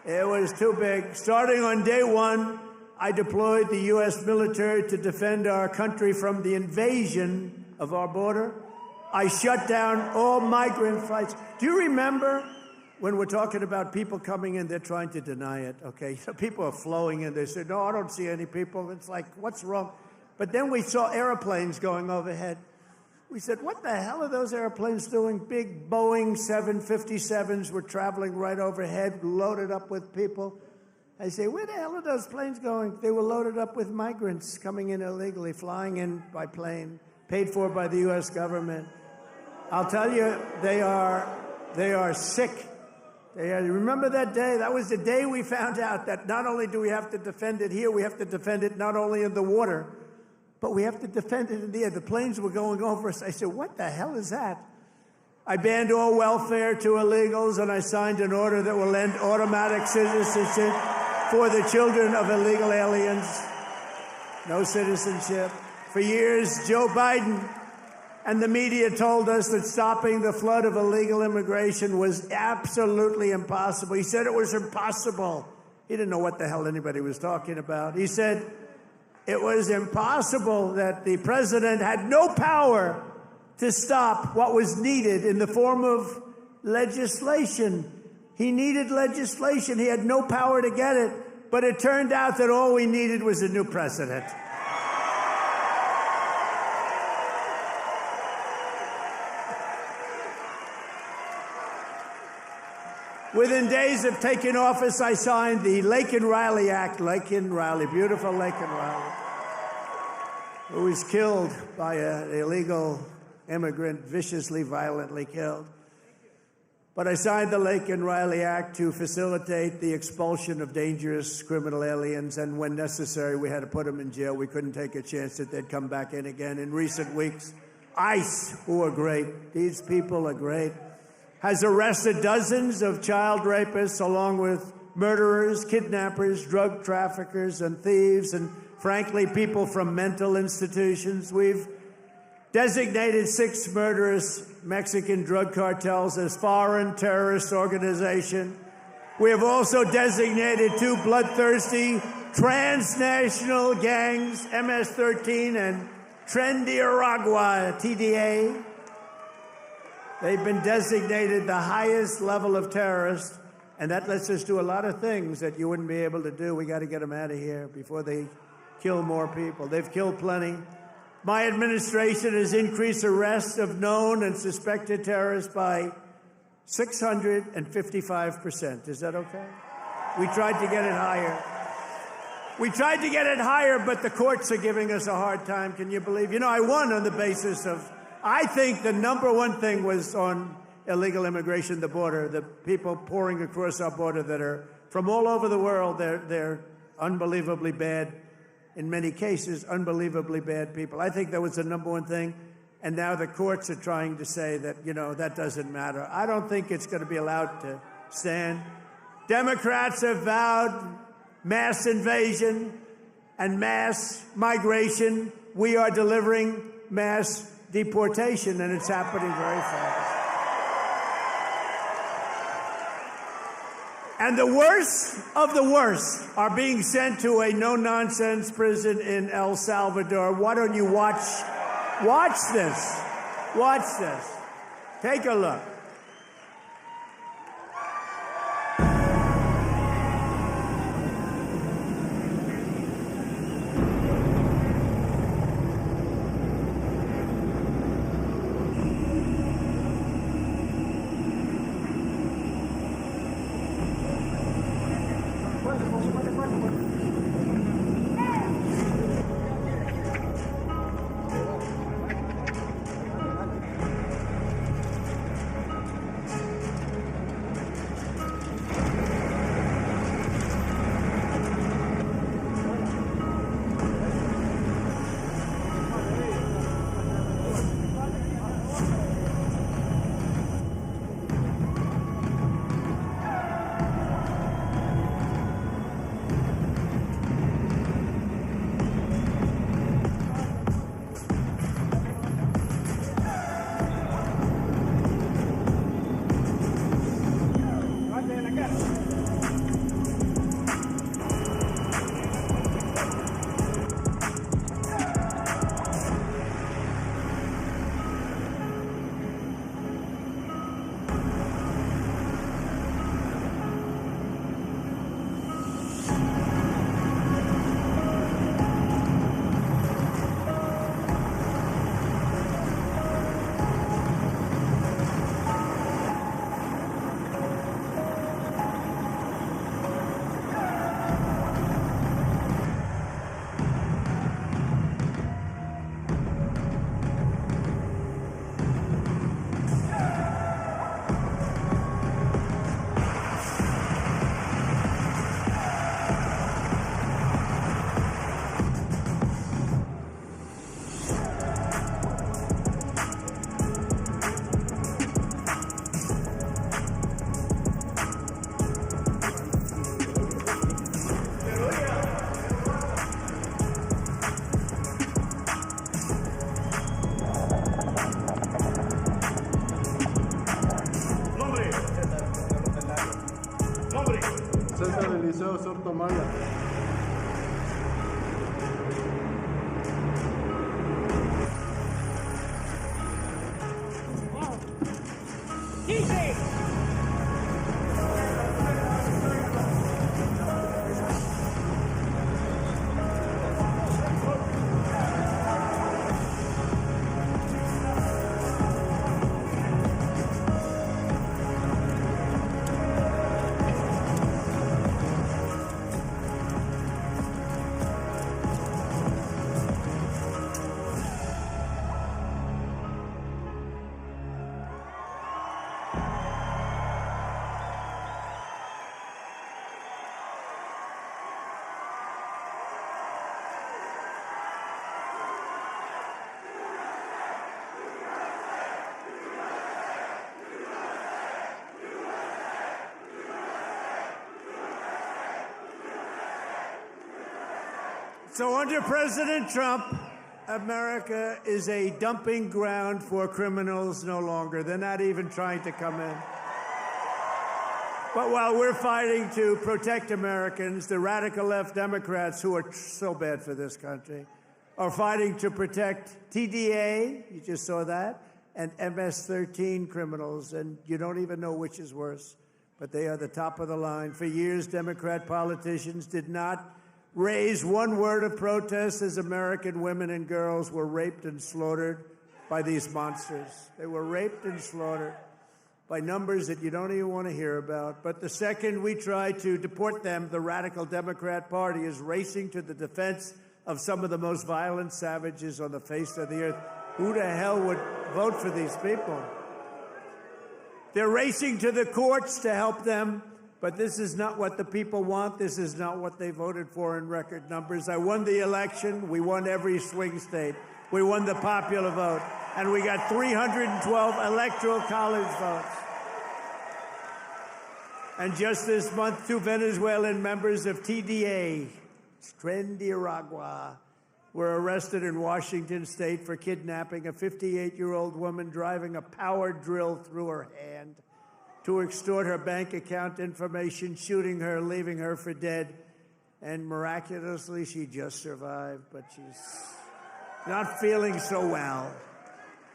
It was too big. Starting on day one, I deployed the U.S. military to defend our country from the invasion of our border. I shut down all migrant flights. Do you remember when we're talking about people coming in, they're trying to deny it, okay? So people are flowing in. They say, no, I don't see any people. It's like, what's wrong? But then we saw airplanes going overhead. We said, what the hell are those airplanes doing? Big Boeing 757s were traveling right overhead, loaded up with people. I say, where the hell are those planes going? They were loaded up with migrants coming in illegally, flying in by plane, paid for by the U.S. government. I'll tell you, they are sick. Remember that day? That was the day we found out that not only do we have to defend it here, we have to defend it not only in the water, but we have to defend it in the air. The planes were going over us. I said, what the hell is that? I banned all welfare to illegals, and I signed an order that will end automatic citizenship for the children of illegal aliens. No citizenship. For years, Joe Biden and the media told us that stopping the flood of illegal immigration was absolutely impossible. He said it was impossible. He didn't know what the hell anybody was talking about. He said it was impossible, that the president had no power to stop what was needed in the form of legislation. He needed legislation. He had no power to get it. But it turned out that all we needed was a new president. Within days of taking office, I signed the Laken Riley Act. Laken Riley, beautiful Laken Riley, who was killed by an illegal immigrant, viciously, violently killed. But I signed the Laken Riley Act to facilitate the expulsion of dangerous criminal aliens, and when necessary, we had to put them in jail. We couldn't take a chance that they'd come back in again. In recent weeks, ICE, who are great, these people are great, has arrested dozens of child rapists along with murderers, kidnappers, drug traffickers, and thieves, and frankly, people from mental institutions. We've designated 6 murderous Mexican drug cartels as foreign terrorist organizations. We have also designated 2 bloodthirsty transnational gangs, MS-13 and Trendiaragua, TDA. They've been designated the highest level of terrorists, and that lets us do a lot of things that you wouldn't be able to do. We got to get them out of here before they kill more people. They've killed plenty. My administration has increased arrests of known and suspected terrorists by 655%. Is that okay? We tried to get it higher. But the courts are giving us a hard time. Can you believe? You know, I won on the basis of, I think the number one thing was on illegal immigration, the border, the people pouring across our border that are from all over the world. They're unbelievably bad, in many cases, unbelievably bad people. I think that was the number one thing. And now the courts are trying to say that, you know, that doesn't matter. I don't think it's going to be allowed to stand. Democrats have vowed mass invasion and mass migration. We are delivering mass deportation, and it's happening very fast. And the worst of the worst are being sent to a no-nonsense prison in El Salvador. Why don't you watch this? Watch this. Take a look. Guatemala. So under President Trump, America is a dumping ground for criminals no longer. They're not even trying to come in. But while we're fighting to protect Americans, the radical left Democrats, who are so bad for this country, are fighting to protect TDA, you just saw that, and MS-13 criminals, and you don't even know which is worse, but they are the top of the line. For years, Democrat politicians did not raise one word of protest as American women and girls were raped and slaughtered by these monsters. They were raped and slaughtered by numbers that you don't even want to hear about. But the second we try to deport them, the radical Democrat Party is racing to the defense of some of the most violent savages on the face of the earth. Who the hell would vote for these people? They're racing to the courts to help them. But this is not what the people want. This is not what they voted for in record numbers. I won the election. We won every swing state. We won the popular vote. And we got 312 electoral college votes. And just this month, 2 Venezuelan members of TDA, Tren de Aragua, were arrested in Washington state for kidnapping a 58-year-old woman driving a power drill through her hand to extort her bank account information, shooting her, leaving her for dead. And miraculously, she just survived, but she's not feeling so well.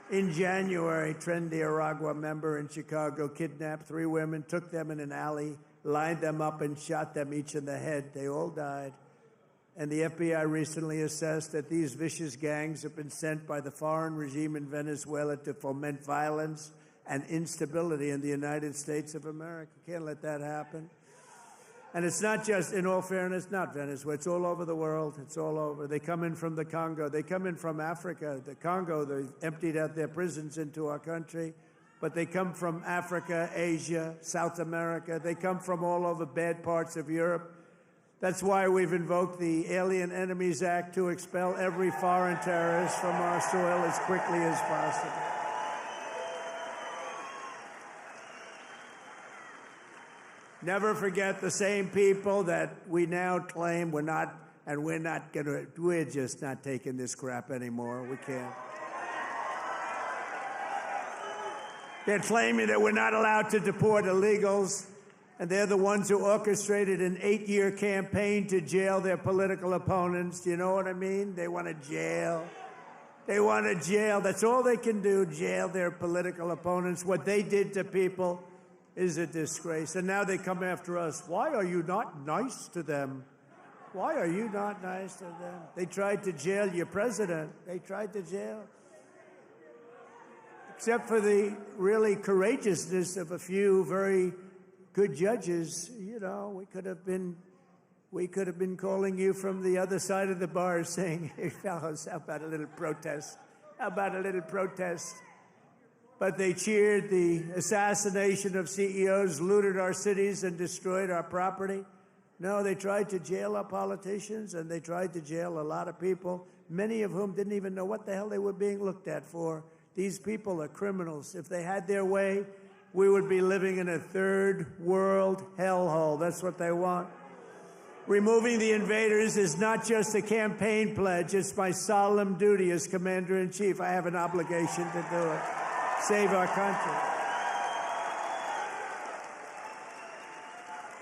In January, Tren de Aragua member in Chicago kidnapped 3 women, took them in an alley, lined them up, and shot them each in the head. They all died. And the FBI recently assessed that these vicious gangs have been sent by the foreign regime in Venezuela to foment violence and instability in the United States of America. Can't let that happen. And it's not just, in all fairness, not Venezuela. It's all over the world. It's all over. They come in from the Congo. They come in from Africa. The Congo, they emptied out their prisons into our country. But they come from Africa, Asia, South America. They come from all over bad parts of Europe. That's why we've invoked the Alien Enemies Act to expel every foreign terrorist from our soil as quickly as possible. Never forget the same people that we now claim we're just not taking this crap anymore. We can't. They're claiming that we're not allowed to deport illegals, and they're the ones who orchestrated an 8-year campaign to jail their political opponents. Do you know what I mean? They want to jail. They want to jail. That's all they can do, jail their political opponents. What they did to people is a disgrace. And now they come after us. Why are you not nice to them? Why are you not nice to them? They tried to jail your president. They tried to jail. Except for the really courageousness of a few very good judges, you know, we could have been calling you from the other side of the bar saying, hey, fellows, how about a little protest? How about a little protest? But they cheered the assassination of CEOs, looted our cities, and destroyed our property. No, they tried to jail our politicians, and they tried to jail a lot of people, many of whom didn't even know what the hell they were being looked at for. These people are criminals. If they had their way, we would be living in a third world hellhole. That's what they want. Removing the invaders is not just a campaign pledge. It's my solemn duty as Commander-in-Chief. I have an obligation to do it. Save our country.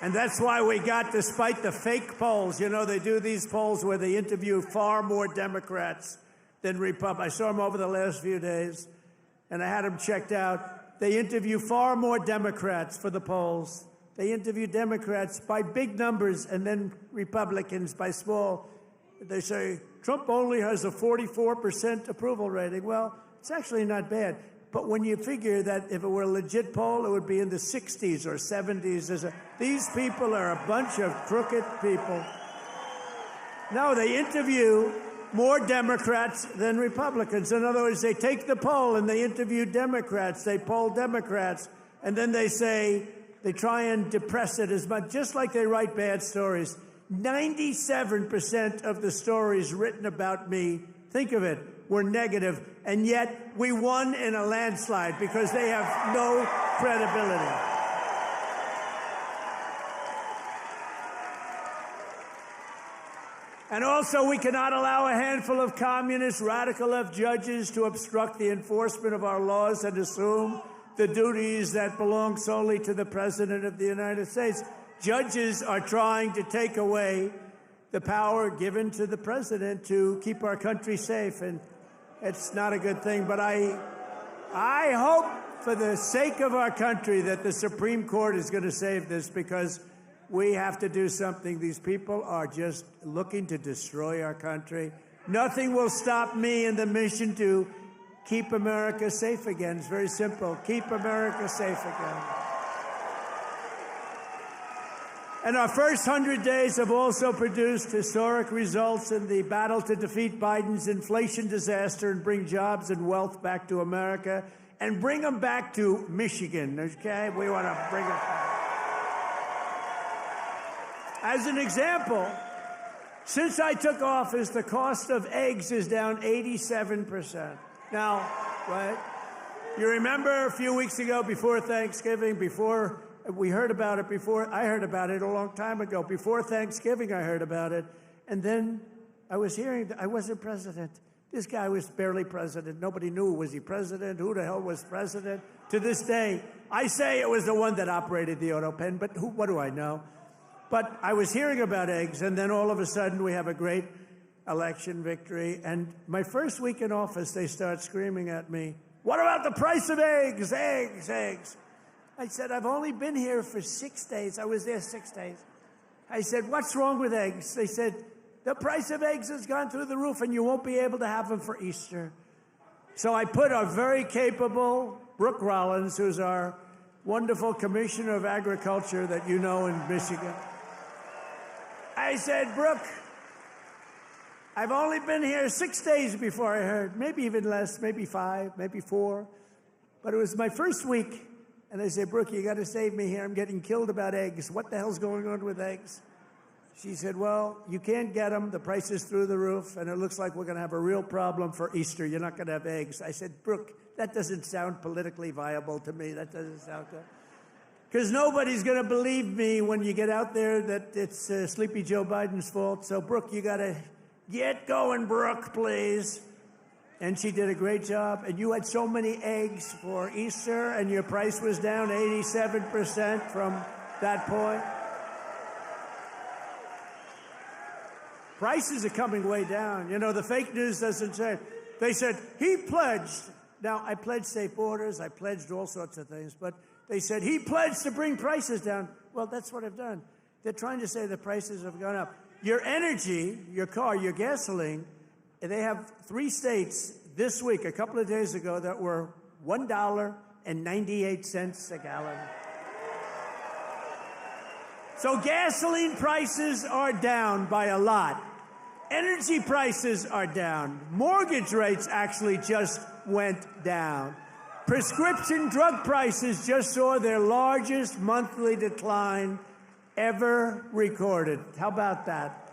And that's why we got, despite the fake polls, you know, they do these polls where they interview far more Democrats than Republicans. I saw them over the last few days, and I had them checked out. They interview far more Democrats for the polls. They interview Democrats by big numbers and then Republicans by small. They say, Trump only has a 44% approval rating. Well, it's actually not bad. But when you figure that if it were a legit poll, it would be in the 60s or 70s. These people are a bunch of crooked people. No, they interview more Democrats than Republicans. In other words, they take the poll and they interview Democrats. They poll Democrats. And then they say, they try and depress it as much, just like they write bad stories. 97% of the stories written about me, think of it, were negative, and yet we won in a landslide because they have no credibility. And also, we cannot allow a handful of communist, radical left judges to obstruct the enforcement of our laws and assume the duties that belong solely to the President of the United States. Judges are trying to take away the power given to the President to keep our country safe, and it's not a good thing. But I hope, for the sake of our country, that the Supreme Court is going to save this, because we have to do something. These people are just looking to destroy our country. Nothing will stop me in the mission to keep America safe again. It's very simple. Keep America safe again. And our first 100 days have also produced historic results in the battle to defeat Biden's inflation disaster and bring jobs and wealth back to America and bring them back to Michigan, okay? We want to bring it back. As an example, since I took office, the cost of eggs is down 87%. Now, right? You remember a few weeks ago, before Thanksgiving, we heard about it I heard about it a long time ago. Before Thanksgiving, I heard about it. And then I was hearing that I wasn't president. This guy was barely president. Nobody knew, was he president? Who the hell was president? To this day, I say it was the one that operated the auto pen, but what do I know? But I was hearing about eggs, and then all of a sudden we have a great election victory. And my first week in office, they start screaming at me, "What about the price of eggs? Eggs, eggs." I said, "I've only been here for 6 days. I was there 6 days." I said, "What's wrong with eggs?" They said, "The price of eggs has gone through the roof and you won't be able to have them for Easter." So I put our very capable Brooke Rollins, who's our wonderful Commissioner of Agriculture that you know in Michigan. I said, "Brooke, I've only been here 6 days before I heard, maybe even less, maybe 5, maybe 4. But it was my first week. And I said, "Brooke, you got to save me here. I'm getting killed about eggs. What the hell's going on with eggs?" She said, "Well, you can't get them. The price is through the roof, and it looks like we're going to have a real problem for Easter. You're not going to have eggs." I said, "Brooke, that doesn't sound politically viable to me. That doesn't sound good. Because nobody's going to believe me when you get out there that it's Sleepy Joe Biden's fault. So, Brooke, you got to get going, Brooke, please." And she did a great job. And you had so many eggs for Easter, and your price was down 87% from that point. Prices are coming way down. You know, the fake news doesn't say. They said, he pledged. Now, I pledged safe borders. I pledged all sorts of things. But they said, he pledged to bring prices down. Well, that's what I've done. They're trying to say the prices have gone up. Your energy, your car, your gasoline, they have 3 states this week, a couple of days ago, that were $1.98 a gallon. So gasoline prices are down by a lot. Energy prices are down. Mortgage rates actually just went down. Prescription drug prices just saw their largest monthly decline ever recorded. How about that?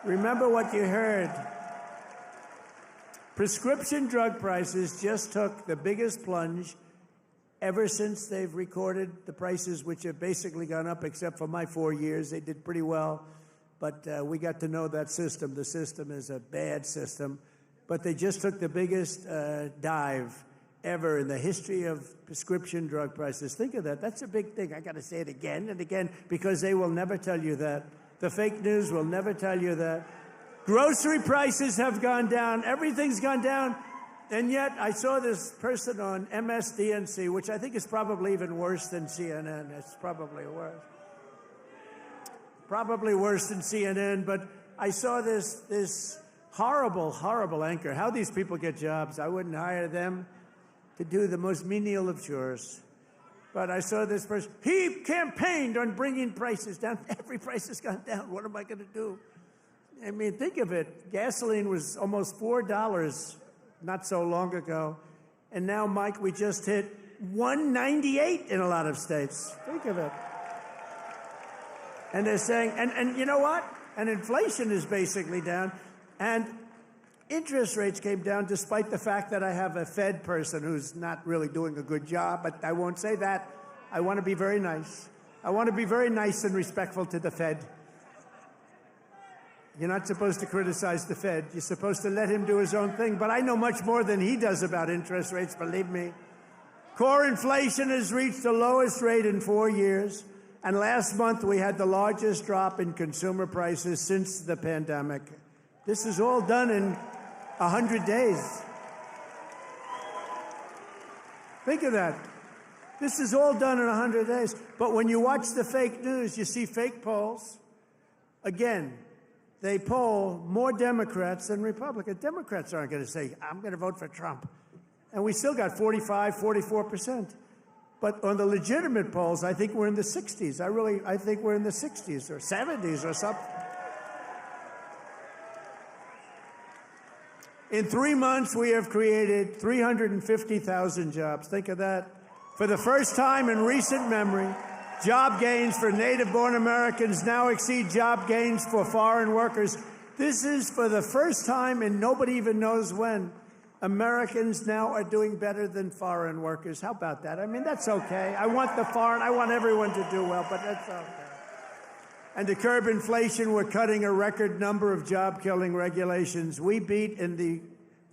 Remember what you heard. Prescription drug prices just took the biggest plunge ever since they've recorded the prices, which have basically gone up, except for my 4 years. They did pretty well, but we got to know that system. The system is a bad system, but they just took the biggest dive. ever in the history of prescription drug prices. Think of that. That's a big thing. I got to say it again and again because they will never tell you that. The fake news will never tell you that. Grocery prices have gone down. Everything's gone down. And yet I saw this person on MSDNC, which I think is probably even worse than CNN. It's probably worse. Probably worse than CNN. But I saw this horrible, horrible anchor. How these people get jobs. I wouldn't hire them to do the most menial of chores. But I saw this person. He campaigned on bringing prices down. Every price has gone down. What am I going to do? I mean, think of it. Gasoline was almost $4 not so long ago. And now, Mike, we just hit $1.98 in a lot of states. Think of it. And they're saying, and you know what? And inflation is basically down. And interest rates came down despite the fact that I have a Fed person who's not really doing a good job. But I won't say that. I want to be very nice. I want to be very nice and respectful to the Fed. You're not supposed to criticize the Fed. You're supposed to let him do his own thing. But I know much more than he does about interest rates, believe me. Core inflation has reached the lowest rate in 4 years. And last month, we had the largest drop in consumer prices since the pandemic. This is all done in 100 days. Think of that. This is all done in 100 days. But when you watch the fake news, you see fake polls. Again, they poll more Democrats than Republicans. Democrats aren't going to say, I'm going to vote for Trump. And we still got 45, 44%. But on the legitimate polls, I think we're in the 60s. I think we're in the 60s or 70s or something. In 3 months, we have created 350,000 jobs. Think of that. For the first time in recent memory, job gains for native-born Americans now exceed job gains for foreign workers. This is for the first time, and nobody even knows when, Americans now are doing better than foreign workers. How about that? I mean, that's okay. I want everyone to do well, but that's okay. And to curb inflation, we're cutting a record number of job-killing regulations. We beat in the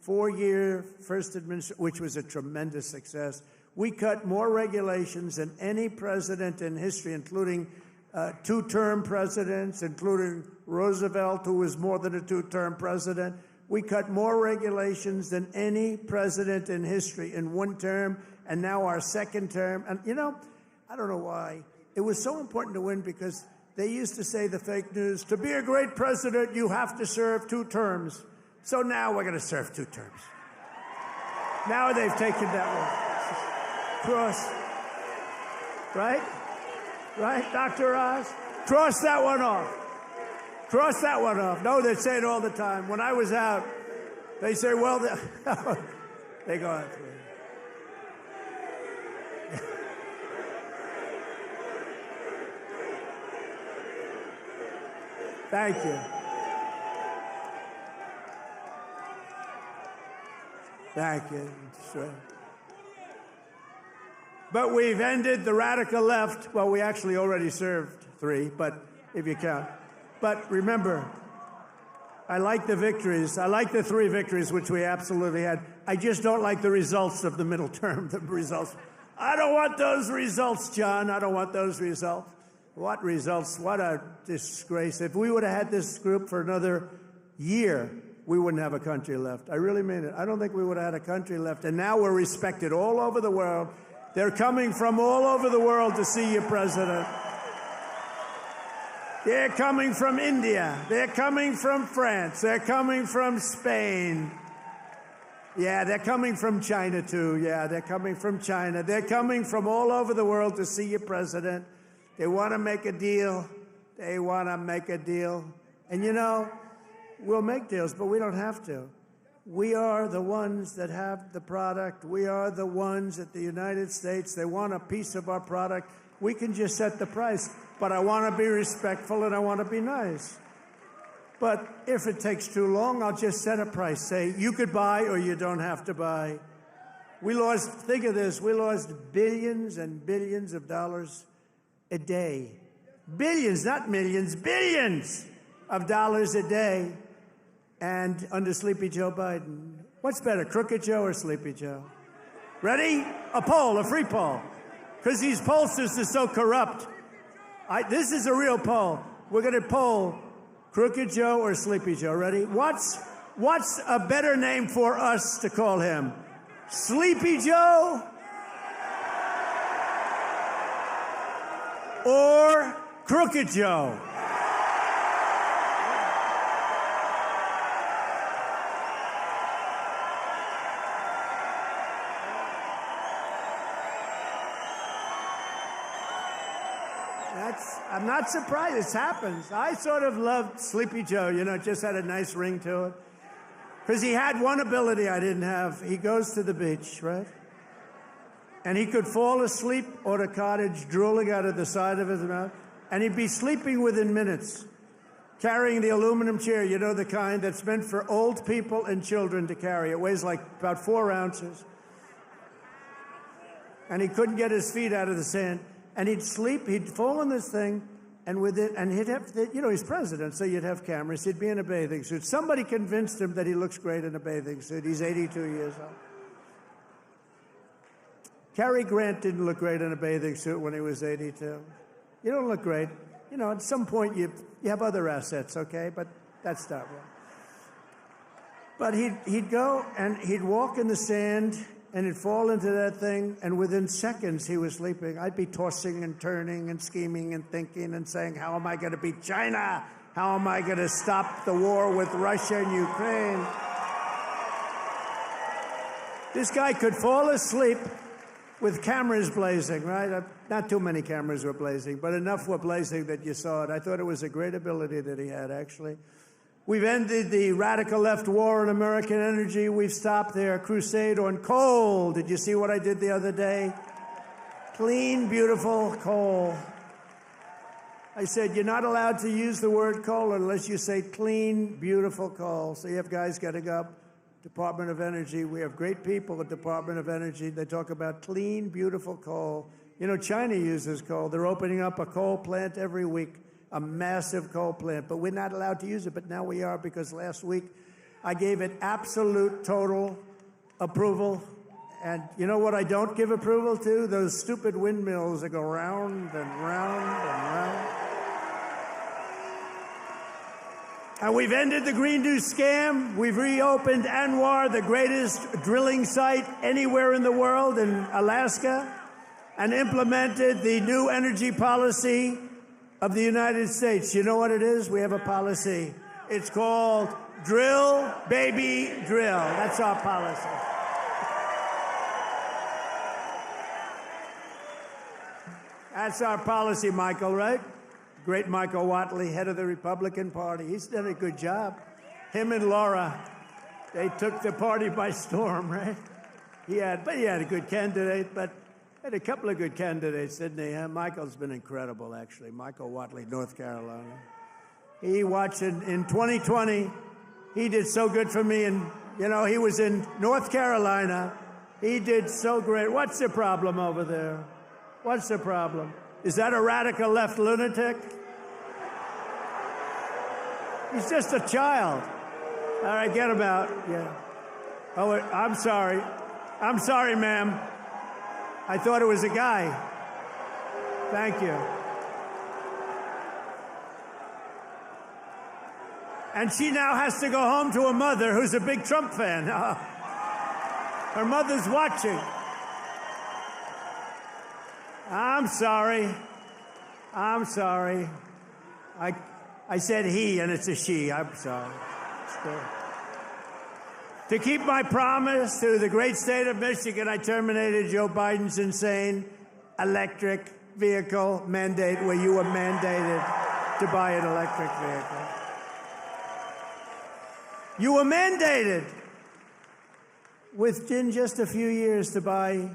4-year first administration, which was a tremendous success. We cut more regulations than any president in history, including 2-term presidents, including Roosevelt, who was more than a 2-term president. We cut more regulations than any president in history in 1 term, and now our 2nd term. And, you know, I don't know why. It was so important to win because they used to say, the fake news, to be a great president, you have to serve 2 terms. So now we're going to serve 2 terms. Now they've taken that one. Cross. Right? Right, Dr. Oz? Cross that one off. Cross that one off. No, they say it all the time. When I was out, they say, well, they go out through it. Thank you. Thank you. Sure. But we've ended the radical left. Well, we actually already served 3, but if you count. But remember, I like the victories. I like the 3 victories, which we absolutely had. I just don't like the results of the middle term, the results. I don't want those results, John. I don't want those results. What results? What a disgrace. If we would have had this group for another year, we wouldn't have a country left. I really mean it. I don't think we would have had a country left. And now we're respected all over the world. They're coming from all over the world to see you, President. They're coming from India. They're coming from France. They're coming from Spain. Yeah, they're coming from China, too. Yeah, they're coming from China. They're coming from all over the world to see you, President. They want to make a deal. They want to make a deal. And, you know, we'll make deals, but we don't have to. We are the ones that have the product. We are the ones at the United States. They want a piece of our product. We can just set the price. But I want to be respectful and I want to be nice. But if it takes too long, I'll just set a price. Say, you could buy or you don't have to buy. We lost, think of this, we lost billions and billions of dollars a day. Billions, not millions, billions of dollars a day. And under Sleepy Joe Biden. What's better, Crooked Joe or Sleepy Joe? Ready? A poll, a free poll. Because these pollsters are so corrupt. This is a real poll. We're going to poll Crooked Joe or Sleepy Joe. Ready? What's a better name for us to call him? Sleepy Joe or Crooked Joe? I'm not surprised. This happens. I sort of loved Sleepy Joe. You know, it just had a nice ring to it. Because he had one ability I didn't have. He goes to the beach, right? And he could fall asleep on a cottage drooling out of the side of his mouth. And he'd be sleeping within minutes, carrying the aluminum chair, you know, the kind that's meant for old people and children to carry. It weighs like about 4 ounces. And he couldn't get his feet out of the sand. And he'd sleep, he'd fall in this thing, and he'd have, you know, he's president, so you'd have cameras. He'd be in a bathing suit. Somebody convinced him that he looks great in a bathing suit. He's 82 years old. Cary Grant didn't look great in a bathing suit when he was 82. You don't look great. You know, at some point you have other assets, okay? But that's not right. But he'd go and he'd walk in the sand, and he'd fall into that thing, and within seconds he was sleeping. I'd be tossing and turning and scheming and thinking and saying, how am I going to beat China? How am I going to stop the war with Russia and Ukraine? This guy could fall asleep with cameras blazing, right? Not too many cameras were blazing, but enough were blazing that you saw it. I thought it was a great ability that he had, actually. We've ended the radical left war on American energy. We've stopped their crusade on coal. Did you see what I did the other day? Clean, beautiful coal. I said, you're not allowed to use the word coal unless you say clean, beautiful coal. So you have guys getting up, Department of Energy. We have great people at Department of Energy. They talk about clean, beautiful coal. You know, China uses coal. They're opening up a coal plant every week. A massive coal plant, but we're not allowed to use it, but now we are, because last week I gave it absolute, total approval. And you know what I don't give approval to? Those stupid windmills that go round and round and round. And we've ended the Green New scam. We've reopened Anwar, the greatest drilling site anywhere in the world, in Alaska, and implemented the new energy policy of the United States. You know what it is? We have a policy. It's called Drill, Baby, Drill. That's our policy. That's our policy, Michael, right? Great Michael Whatley, head of the Republican Party. He's done a good job. Him and Laura, they took the party by storm, right? He had a good candidate, but had a couple of good candidates, didn't he? Michael's been incredible, actually. Michael Whatley, North Carolina. He watched in 2020. He did so good for me, and you know, he was in North Carolina. He did so great. What's the problem over there? What's the problem? Is that a radical left lunatic? He's just a child. All right, get him out. Yeah. Oh, I'm sorry. I'm sorry, ma'am. I thought it was a guy. Thank you. And she now has to go home to her mother, who's a big Trump fan. Her mother's watching. I'm sorry. I'm sorry. I said he, and it's a she. I'm sorry. To keep my promise to the great state of Michigan, I terminated Joe Biden's insane electric vehicle mandate, where you were mandated to buy an electric vehicle. You were mandated within just a few years to buy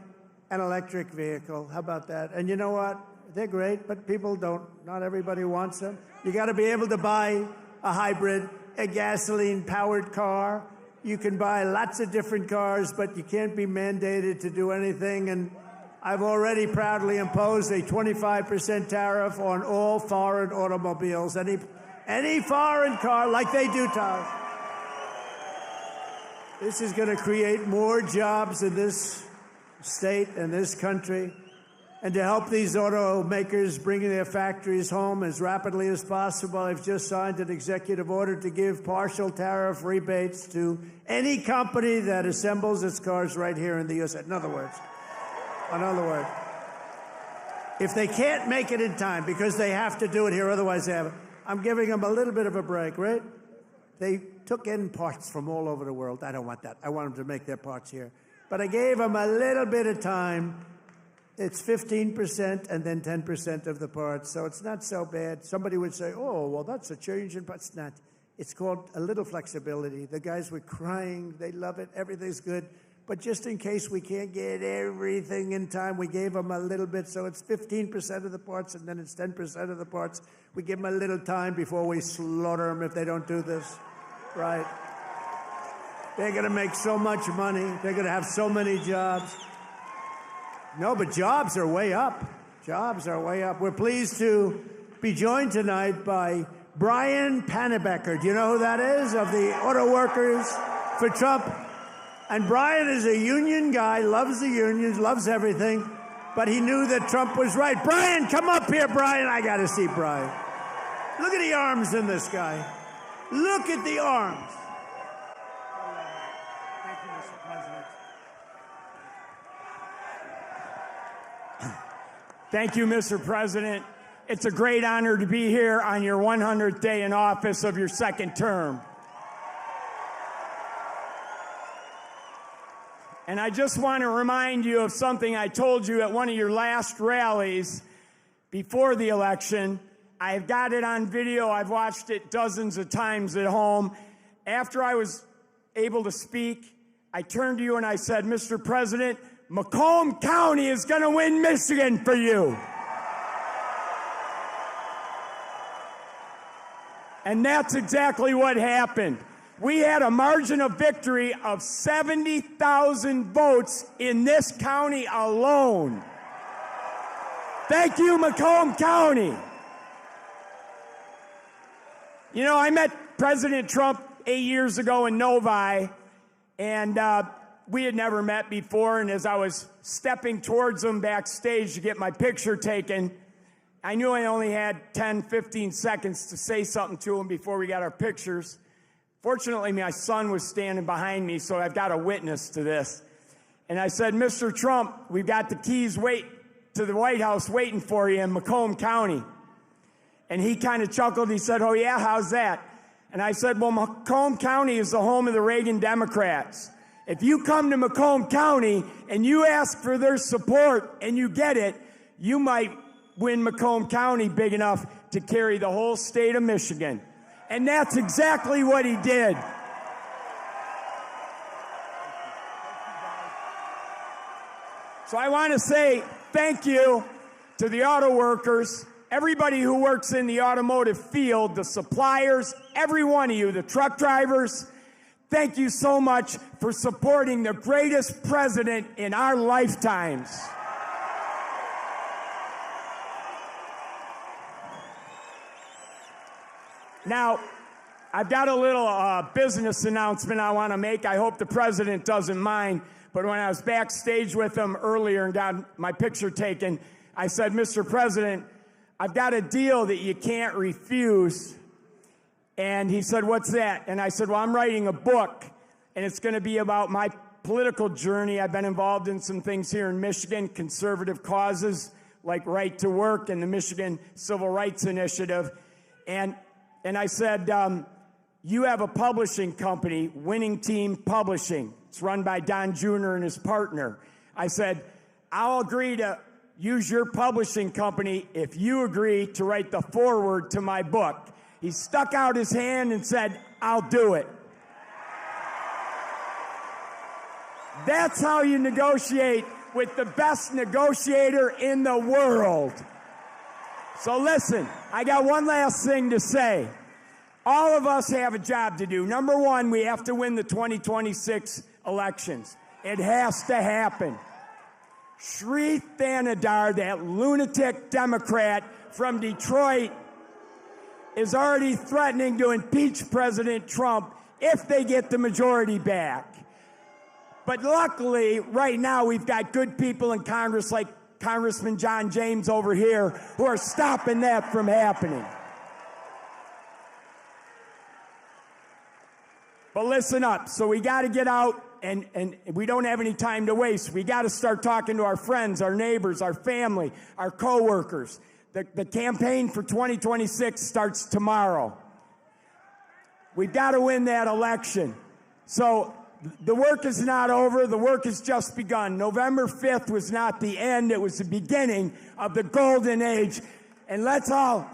an electric vehicle. How about that? And you know what? They're great, but people don't. Not everybody wants them. You got to be able to buy a hybrid, a gasoline-powered car. You can buy lots of different cars, but you can't be mandated to do anything. And I've already proudly imposed a 25% tariff on all foreign automobiles. Any foreign car, like they do to us. This is going to create more jobs in this state and this country, and to help these automakers bring their factories home as rapidly as possible, I've just signed an executive order to give partial tariff rebates to any company that assembles its cars right here in the U.S. In other words, if they can't make it in time because they have to do it here, otherwise they have it, I'm giving them a little bit of a break, right? They took in parts from all over the world. I don't want that. I want them to make their parts here. But I gave them a little bit of time. It's 15% and then 10% of the parts, so it's not so bad. Somebody would say, oh, well, that's a change in parts. It's not. It's called a little flexibility. The guys were crying. They love it. Everything's good. But just in case we can't get everything in time, we gave them a little bit. So it's 15% of the parts, and then it's 10% of the parts. We give them a little time before we slaughter them if they don't do this. Right? They're going to make so much money. They're going to have so many jobs. No, but jobs are way up. Jobs are way up. We're pleased to be joined tonight by Brian Panebecker. Do you know who that is? Of the auto workers for Trump. And Brian is a union guy, loves the unions, loves everything, but he knew that Trump was right. Brian, come up here, Brian. I got to see Brian. Look at the arms in this guy. Look at the arms. Thank you, Mr. President. Thank you, Mr. President. It's a great honor to be here on your 100th day in office of your second term. And I just want to remind you of something I told you at one of your last rallies before the election. I've got it on video. I've watched it dozens of times at home. After I was able to speak, I turned to you and I said, Mr. President, Macomb County is going to win Michigan for you. And that's exactly what happened. We had a margin of victory of 70,000 votes in this county alone. Thank you, Macomb County. You know, I met President Trump 8 years ago in Novi, and we had never met before, and as I was stepping towards him backstage to get my picture taken, I knew I only had 10, 15 seconds to say something to him before we got our pictures. Fortunately, my son was standing behind me, so I've got a witness to this. And I said, Mr. Trump, we've got the keys to the White House waiting for you in Macomb County. And he kind of chuckled. He said, oh, yeah, how's that? And I said, well, Macomb County is the home of the Reagan Democrats. If you come to Macomb County and you ask for their support and you get it, you might win Macomb County big enough to carry the whole state of Michigan. And that's exactly what he did. So I want to say thank you to the auto workers, everybody who works in the automotive field, the suppliers, every one of you, the truck drivers. Thank you so much for supporting the greatest president in our lifetimes. Now, I've got a little business announcement I want to make. I hope the president doesn't mind. But when I was backstage with him earlier and got my picture taken, I said, Mr. President, I've got a deal that you can't refuse. And he said, what's that? And I said, well, I'm writing a book, and it's going to be about my political journey. I've been involved in some things here in Michigan, conservative causes like right to work and the Michigan Civil Rights Initiative. And I said, you have a publishing company, Winning Team Publishing. It's run by Don Jr. and his partner. I said, I'll agree to use your publishing company if you agree to write the foreword to my book. He stuck out his hand and said, I'll do it. That's how you negotiate with the best negotiator in the world. So listen, I got one last thing to say. All of us have a job to do. Number one, we have to win the 2026 elections. It has to happen. Sri Thanadar, that lunatic Democrat from Detroit, is already threatening to impeach President Trump if they get the majority back. But luckily, right now, we've got good people in Congress like Congressman John James over here who are stopping that from happening. But listen up. So we got to get out, and we don't have any time to waste. We got to start talking to our friends, our neighbors, our family, our coworkers. The campaign for 2026 starts tomorrow. We've got to win that election. So the work is not over. The work has just begun. November 5th was not the end. It was the beginning of the golden age. And let's all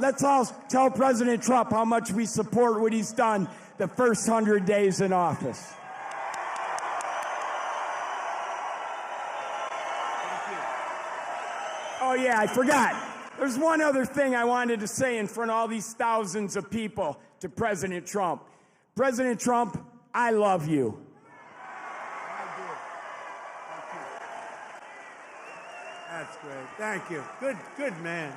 tell President Trump how much we support what he's done the first 100 days in office. Oh, yeah, I forgot. There's one other thing I wanted to say in front of all these thousands of people to President Trump. President Trump, I love you. That's great. Thank you. Good man.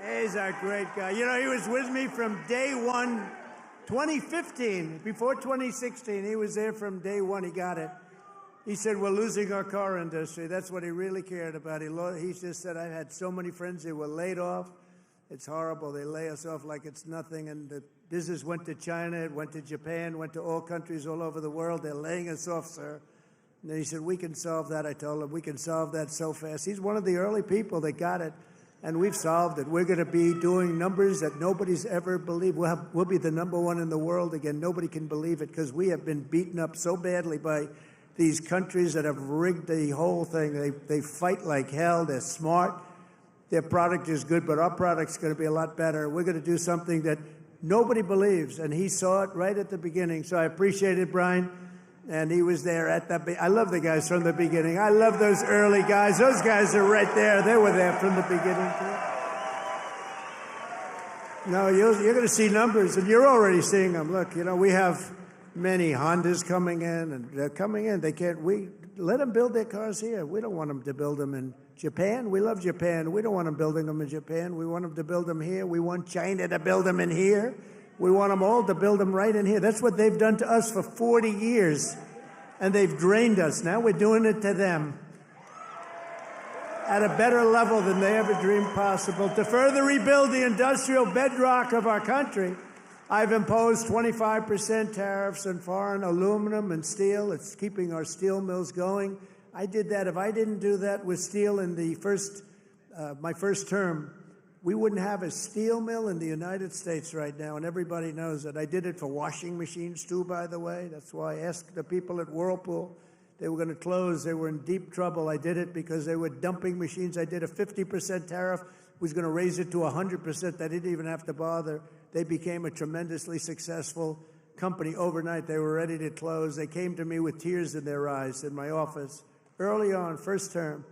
He's a great guy. You know, he was with me from day one, 2015. Before 2016, he was there from day one. He got it. He said, we're losing our car industry. That's what he really cared about. He just said, I've had so many friends who were laid off. It's horrible. They lay us off like it's nothing. And the business went to China, it went to Japan, went to all countries all over the world. They're laying us off, sir. And then he said, we can solve that. I told him, we can solve that so fast. He's one of the early people that got it, and we've solved it. We're going to be doing numbers that nobody's ever believed. We'll be the number one in the world again. Nobody can believe it because we have been beaten up so badly by these countries that have rigged the whole thing. They fight like hell. They're smart. Their product is good, but our product's going to be a lot better. We're going to do something that nobody believes, and he saw it right at the beginning. So I appreciate it, Brian. And he was there at the I love the guys from the beginning. I love those early guys. Those guys are right there. They were there from the beginning, too. No, you're going to see numbers, and you're already seeing them. Look, you know, we have many Hondas coming in, and they're coming in. Let them build their cars here. We don't want them to build them in Japan. We love Japan. We don't want them building them in Japan. We want them to build them here. We want China to build them in here. We want them all to build them right in here. That's what they've done to us for 40 years, and they've drained us. Now we're doing it to them at a better level than they ever dreamed possible. To further rebuild the industrial bedrock of our country, I've imposed 25% tariffs on foreign aluminum and steel. It's keeping our steel mills going. I did that. If I didn't do that with steel in the my first term, we wouldn't have a steel mill in the United States right now, and everybody knows that. I did it for washing machines, too, by the way. That's why I asked the people at Whirlpool. They were going to close. They were in deep trouble. I did it because they were dumping machines. I did a 50% tariff. Was going to raise it to 100%. They didn't even have to bother. They became a tremendously successful company overnight. They were ready to close. They came to me with tears in their eyes in my office early on, first term.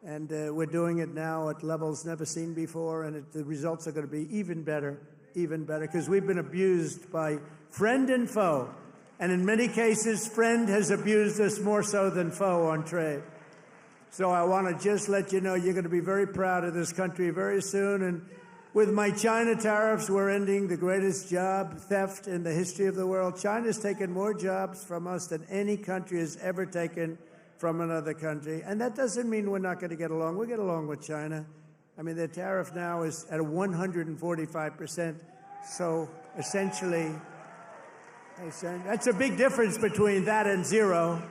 And we're doing it now at levels never seen before, and the results are going to be even better, because we've been abused by friend and foe. And in many cases, friend has abused us more so than foe on trade. So I want to just let you know you're going to be very proud of this country very soon. And with my China tariffs, we're ending the greatest job theft in the history of the world. China's taken more jobs from us than any country has ever taken from another country. And that doesn't mean we're not going to get along. We'll get along with China. I mean, their tariff now is at 145%. So essentially, that's a big difference between that and zero.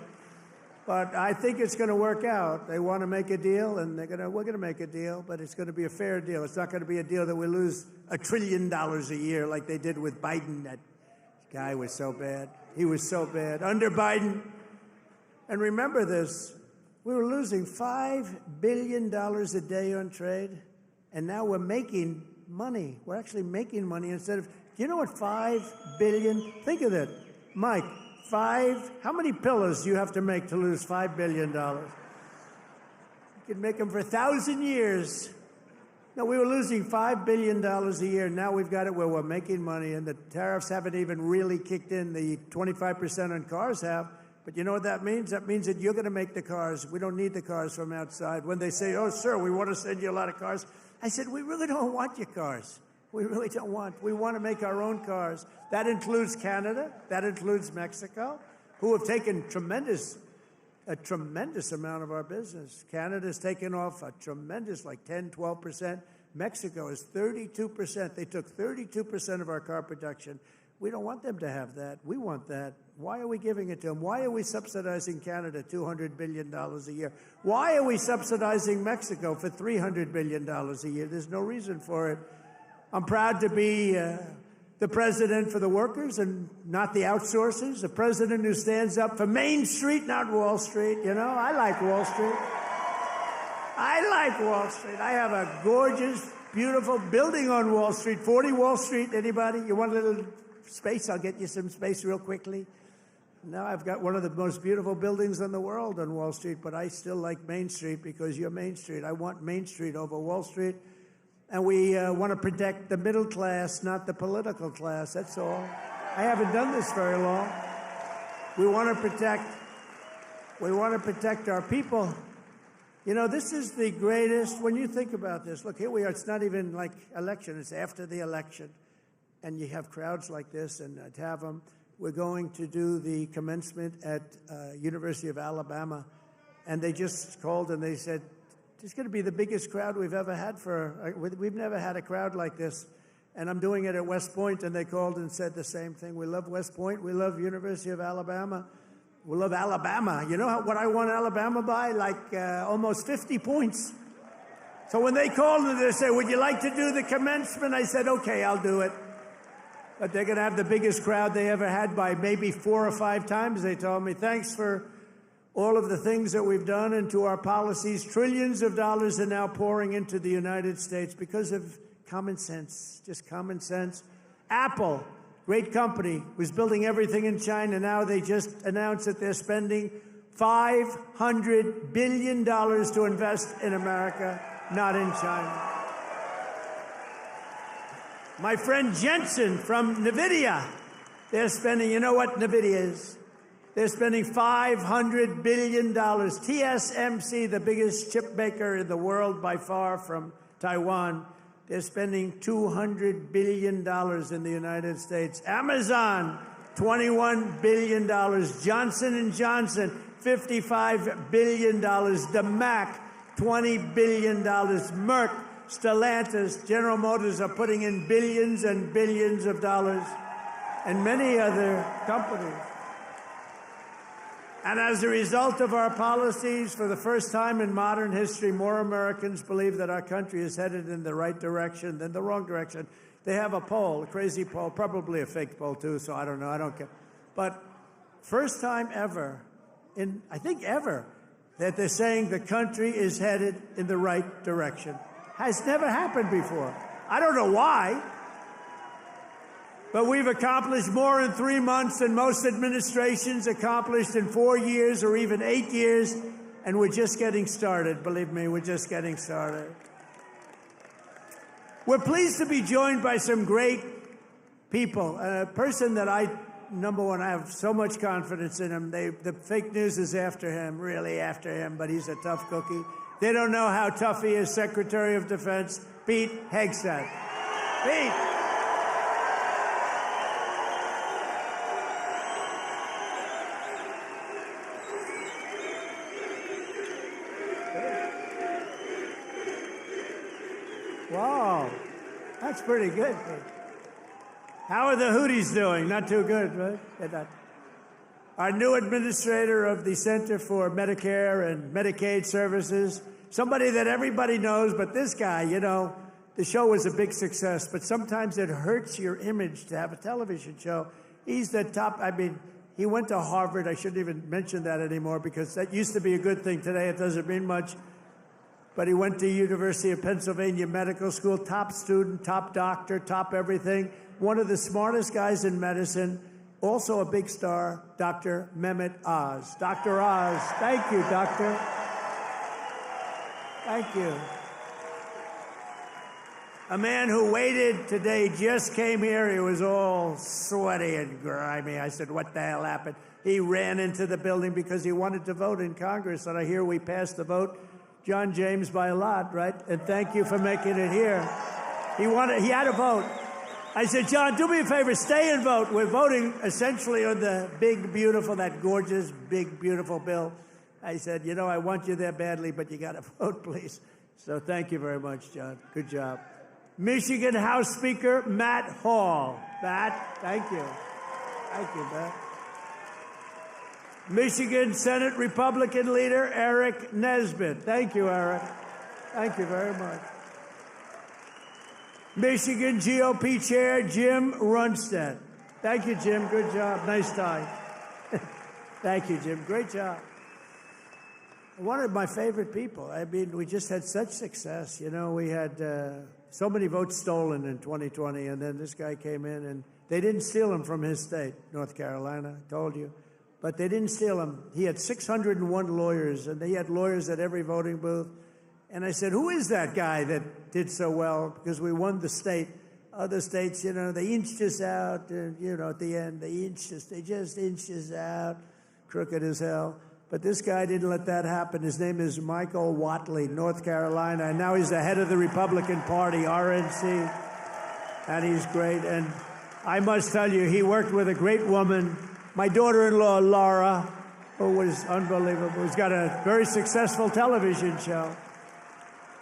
But I think it's going to work out. They want to make a deal, and we're going to make a deal, but it's going to be a fair deal. It's not going to be a deal that we lose $1 trillion a year like they did with Biden. That guy was so bad. He was so bad. Under Biden, and remember this, we were losing $5 billion a day on trade, and now we're making money. We're actually making money instead of, do you know what $5 billion? Think of that. Mike, how many pillows do you have to make to lose $5 billion? You can make them for 1,000 years. No, we were losing $5 billion a year. Now we've got it where we're making money, and the tariffs haven't even really kicked in. The 25% on cars have. But you know what that means? That means that you're going to make the cars. We don't need the cars from outside. When they say, oh, sir, we want to send you a lot of cars, I said, we really don't want your cars. We really don't want. We want to make our own cars. That includes Canada. That includes Mexico. who have taken a tremendous amount of our business. Canada's taken off a tremendous, like 10, 12%. Mexico is 32%. They took 32% of our car production. We don't want them to have that. We want that. Why are we giving it to them? Why are we subsidizing Canada $200 billion a year? Why are we subsidizing Mexico for $300 billion a year? There's no reason for it. I'm proud to be the president for the workers and not the outsourcers, the president who stands up for Main Street, not Wall Street. You know, I like Wall Street. I like Wall Street. I have a gorgeous, beautiful building on Wall Street, 40 Wall Street. Anybody? You want a little space? I'll get you some space real quickly. Now I've got one of the most beautiful buildings in the world on Wall Street, but I still like Main Street because you're Main Street. I want Main Street over Wall Street. And we want to protect the middle class, not the political class. That's all. I haven't done this very long. We want to protect our people. You know, this is the greatest, when you think about this, look, here we are, it's not even like election, it's after the election. And you have crowds like this, and to have them, we're going to do the commencement at University of Alabama. And they just called and they said, it's going to be the biggest crowd we've ever had we've never had a crowd like this. And I'm doing it at West Point, and they called and said the same thing. We love West Point. We love University of Alabama. We love Alabama. You know what I won Alabama by? Like almost 50 points. So when they called and they said, would you like to do the commencement? I said, okay, I'll do it. But they're going to have the biggest crowd they ever had by maybe 4 or 5 times. They told me, thanks for all of the things that we've done and to our policies. Trillions of dollars are now pouring into the United States because of common sense, just common sense. Apple, great company, was building everything in China. Now they just announced that they're spending $500 billion to invest in America, not in China. My friend Jensen from NVIDIA, they're spending, you know what NVIDIA is? They're spending $500 billion. TSMC, the biggest chip maker in the world by far from Taiwan, they're spending $200 billion in the United States. Amazon, $21 billion. Johnson & Johnson, $55 billion. The Mac, $20 billion. Merck, Stellantis, General Motors are putting in billions and billions of dollars, and many other companies. And as a result of our policies, for the first time in modern history, more Americans believe that our country is headed in the right direction than the wrong direction. They have a poll, a crazy poll, probably a fake poll too, so I don't know, I don't care. But first time ever, I think ever, that they're saying the country is headed in the right direction. Has never happened before. I don't know why. But we've accomplished more in 3 months than most administrations accomplished in 4 years or even 8 years, and we're just getting started. Believe me, we're just getting started. We're pleased to be joined by some great people. A person that number one, I have so much confidence in him. The fake news is after him, really after him, but he's a tough cookie. They don't know how tough he is, Secretary of Defense, Pete Hegseth. Pete. Wow, that's pretty good. How are the Houthis doing? Not too good, right? Our new administrator of the Center for Medicare and Medicaid Services, somebody that everybody knows, but this guy, you know, the show was a big success, but sometimes it hurts your image to have a television show. He's the top, he went to Harvard. I shouldn't even mention that anymore because that used to be a good thing. Today it doesn't mean much. But he went to University of Pennsylvania Medical School, top student, top doctor, top everything. One of the smartest guys in medicine, also a big star, Dr. Mehmet Oz. Dr. Oz, thank you, doctor. Thank you. A man who waited today just came here. He was all sweaty and grimy. I said, what the hell happened? He ran into the building because he wanted to vote in Congress, and I hear we passed the vote. John James by a lot, right? And thank you for making it here. He had a vote. I said, John, do me a favor, stay and vote. We're voting essentially on the big, beautiful, that gorgeous, big, beautiful bill. I said, you know, I want you there badly, but you got to vote, please. So thank you very much, John. Good job. Michigan House Speaker Matt Hall. Matt, thank you. Thank you, Matt. Michigan Senate Republican Leader Eric Nesbitt. Thank you, Eric. Thank you very much. Michigan GOP Chair Jim Runstead. Thank you, Jim. Good job. Nice tie. Thank you, Jim. Great job. One of my favorite people. I mean, we just had such success. You know, we had so many votes stolen in 2020, and then this guy came in, and they didn't steal him from his state, North Carolina, I told you. But they didn't steal him. He had 601 lawyers, and he had lawyers at every voting booth. And I said, who is that guy that did so well? Because we won the state. Other states, you know, they inched us out, and, you know, at the end, they just inched us out, crooked as hell. But this guy didn't let that happen. His name is Michael Whatley, North Carolina, and now he's the head of the Republican Party, RNC, and he's great. And I must tell you, he worked with a great woman, my daughter-in-law, Laura, who was unbelievable, who's got a very successful television show.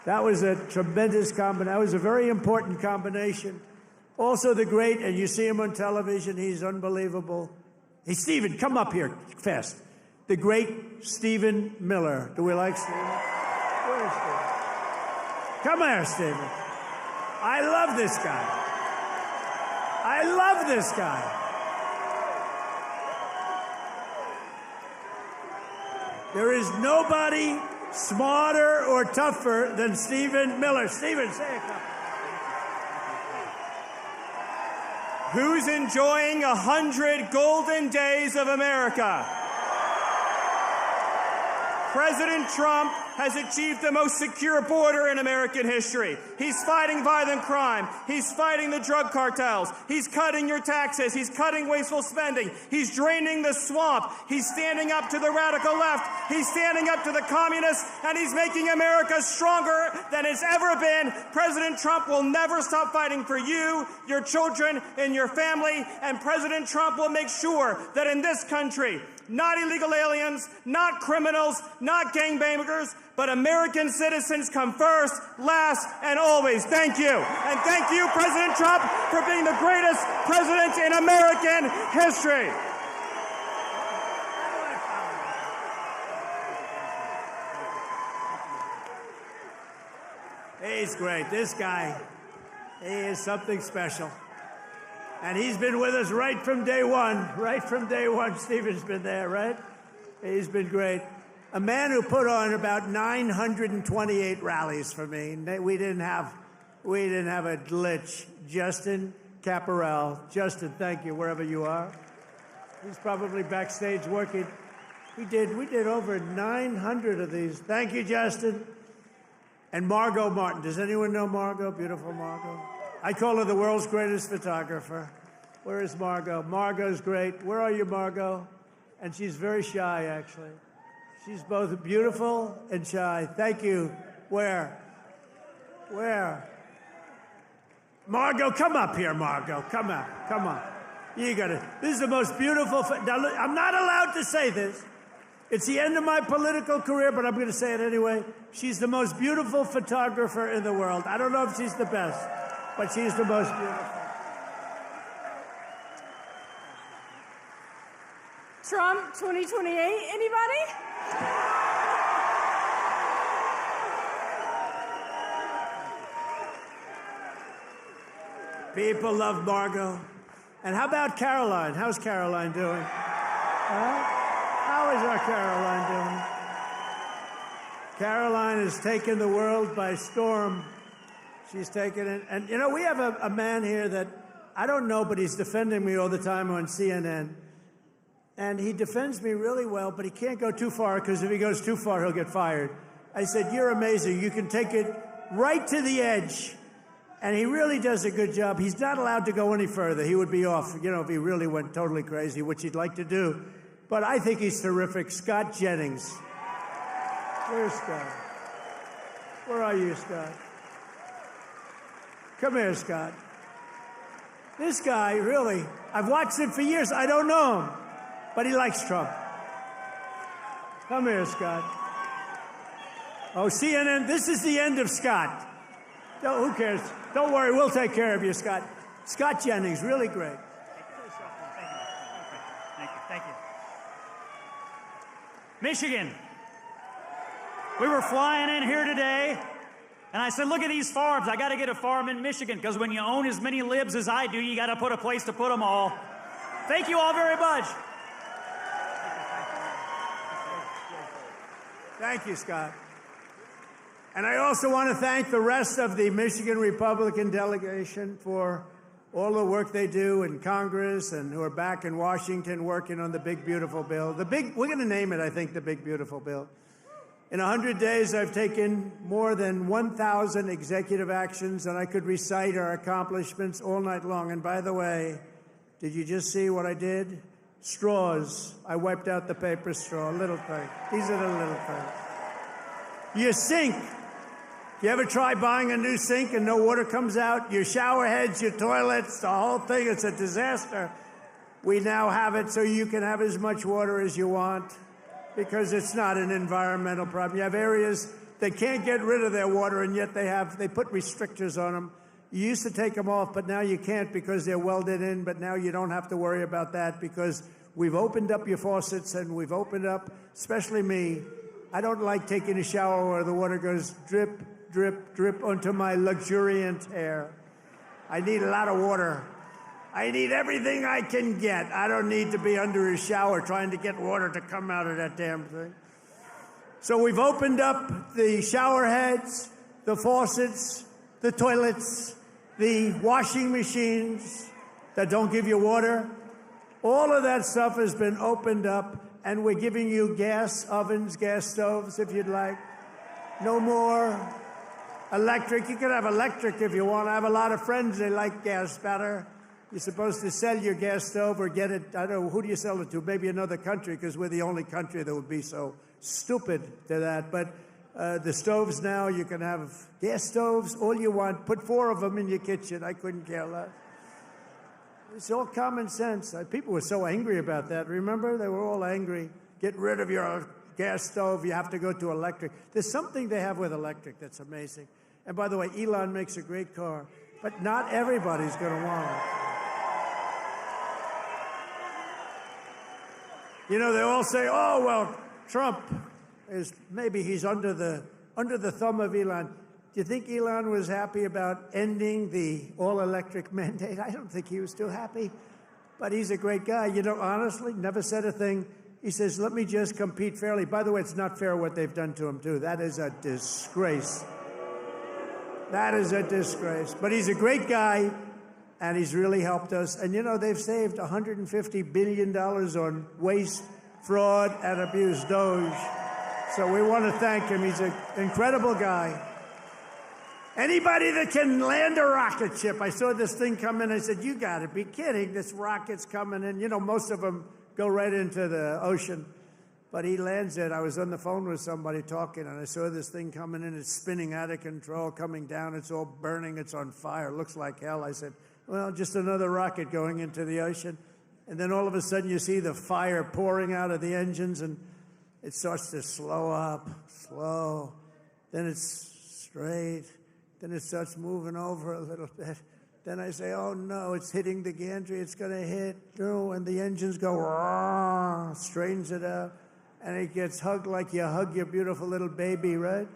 That was a tremendous combination. That was a very important combination. Also the great, and you see him on television, he's unbelievable. Hey, Stephen, come up here fast. The great Stephen Miller. Do we like Stephen? Where is Stephen? Come here, Stephen. I love this guy. I love this guy. There is nobody smarter or tougher than Stephen Miller. Stephen, say a couple. Who's enjoying 100 golden days of America? President Trump has achieved the most secure border in American history. He's fighting violent crime. He's fighting the drug cartels. He's cutting your taxes. He's cutting wasteful spending. He's draining the swamp. He's standing up to the radical left. He's standing up to the communists, and he's making America stronger than it's ever been. President Trump will never stop fighting for you, your children, and your family, and President Trump will make sure that in this country, not illegal aliens, not criminals, not gangbangers, but American citizens come first, last, and always. Thank you. And thank you, President Trump, for being the greatest president in American history. He's great. This guy, he is something special. And he's been with us right from day one. Right from day one, Stephen's been there, right? He's been great. A man who put on about 928 rallies for me. We didn't have a glitch. Justin Caparel. Justin, thank you, wherever you are. He's probably backstage working. We did over 900 of these. Thank you, Justin. And Margot Martin. Does anyone know Margot? Beautiful Margot. I call her the world's greatest photographer. Where is Margot? Margot's great. Where are you, Margot? And she's very shy, actually. She's both beautiful and shy. Thank you. Where? Margot, come up here, Margot. Come on. You got it. This is the most beautiful. Now, look, I'm not allowed to say this. It's the end of my political career, but I'm going to say it anyway. She's the most beautiful photographer in the world. I don't know if she's the best, but she's the most beautiful. Trump 2028, anybody? People love Margot. And how about Caroline? How's Caroline doing? How is our Caroline doing? Caroline has taken the world by storm. She's taken it. And, you know, we have a man here that I don't know, but he's defending me all the time on CNN. And he defends me really well, but he can't go too far, because if he goes too far, he'll get fired. I said, you're amazing. You can take it right to the edge. And he really does a good job. He's not allowed to go any further. He would be off, you know, if he really went totally crazy, which he'd like to do. But I think he's terrific. Scott Jennings. Where's Scott? Where are you, Scott? Come here, Scott. This guy, really, I've watched him for years. I don't know him, but he likes Trump. Come here, Scott. Oh, CNN, this is the end of Scott. No, who cares? Don't worry, we'll take care of you, Scott. Scott Jennings, really great. Thank you. Michigan. We were flying in here today, and I said, look at these farms. I got to get a farm in Michigan, because when you own as many libs as I do, you got to put a place to put them all. Thank you all very much. Thank you, Scott. And I also want to thank the rest of the Michigan Republican delegation for all the work they do in Congress and who are back in Washington working on the big, beautiful bill. We're going to name it, I think, the big, beautiful bill. In 100 days, I've taken more than 1,000 executive actions, and I could recite our accomplishments all night long. And by the way, did you just see what I did? Straws. I wiped out the paper straw, little thing. These are the little things. Your sink. You ever try buying a new sink and no water comes out? Your shower heads, your toilets, the whole thing, it's a disaster. We now have it so you can have as much water as you want because it's not an environmental problem. You have areas that can't get rid of their water, and yet they put restrictors on them. You used to take them off, but now you can't because they're welded in, but now you don't have to worry about that because we've opened up your faucets and we've opened up, especially me. I don't like taking a shower where the water goes drip, drip, drip onto my luxuriant hair. I need a lot of water. I need everything I can get. I don't need to be under a shower trying to get water to come out of that damn thing. So we've opened up the shower heads, the faucets, the toilets, the washing machines that don't give you water. All of that stuff has been opened up, and we're giving you gas ovens, gas stoves, if you'd like. No more electric. You can have electric if you want. I have a lot of friends, they like gas better. You're supposed to sell your gas stove or get it, I don't know, who do you sell it to? Maybe another country, because we're the only country that would be so stupid to that. But the stoves now, you can have gas stoves, all you want. Put 4 of them in your kitchen. I couldn't care less. It's all common sense. People were so angry about that. Remember? They were all angry. Get rid of your gas stove. You have to go to electric. There's something they have with electric that's amazing. And by the way, Elon makes a great car, but not everybody's going to want it. You know, they all say, oh, well, Trump is, maybe he's under the thumb of Elon. Do you think Elon was happy about ending the all-electric mandate? I don't think he was too happy, but he's a great guy. You know, honestly, never said a thing. He says, let me just compete fairly. By the way, it's not fair what they've done to him, too. That is a disgrace. That is a disgrace. But he's a great guy, and he's really helped us. And, you know, they've saved $150 billion on waste, fraud, and abuse, Doge. So we want to thank him. He's an incredible guy. Anybody that can land a rocket ship. I saw this thing come in. I said, you got to be kidding. This rocket's coming in. You know, most of them go right into the ocean. But he lands it. I was on the phone with somebody talking, and I saw this thing coming in. It's spinning out of control, coming down. It's all burning. It's on fire. Looks like hell. I said, well, just another rocket going into the ocean. And then all of a sudden you see the fire pouring out of the engines, and it starts to slow up, slow. Then it's straight. Then it starts moving over a little bit. Then I say, oh, no, it's hitting the gantry. It's going to hit through. And the engines go, rah, straightens it out. And it gets hugged like you hug your beautiful little baby, right?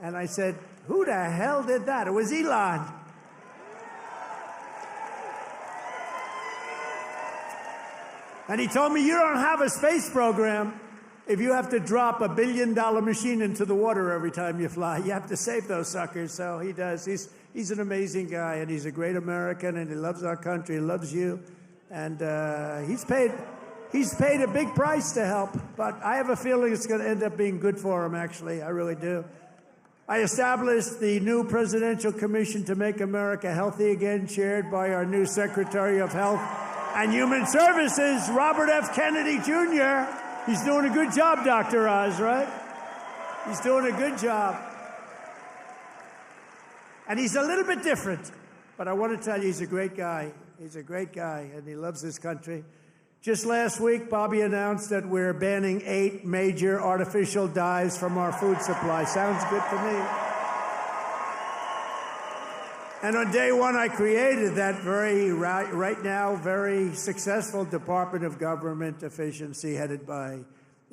And I said, who the hell did that? It was Elon. And he told me, you don't have a space program if you have to drop $1 billion machine into the water every time you fly. You have to save those suckers. So he does. He's an amazing guy, and he's a great American, and he loves our country. He loves you. And he's paid a big price to help. But I have a feeling it's going to end up being good for him, actually. I really do. I established the new Presidential Commission to Make America Healthy Again, chaired by our new Secretary of Health and Human Services, Robert F. Kennedy, Jr. He's doing a good job, Dr. Oz, right? He's doing a good job. And he's a little bit different, but I want to tell you, he's a great guy. He's a great guy, and he loves his country. Just last week, Bobby announced that we're banning 8 major artificial dyes from our food supply. Sounds good to me. And on day one, I created that right now, very successful Department of Government Efficiency headed by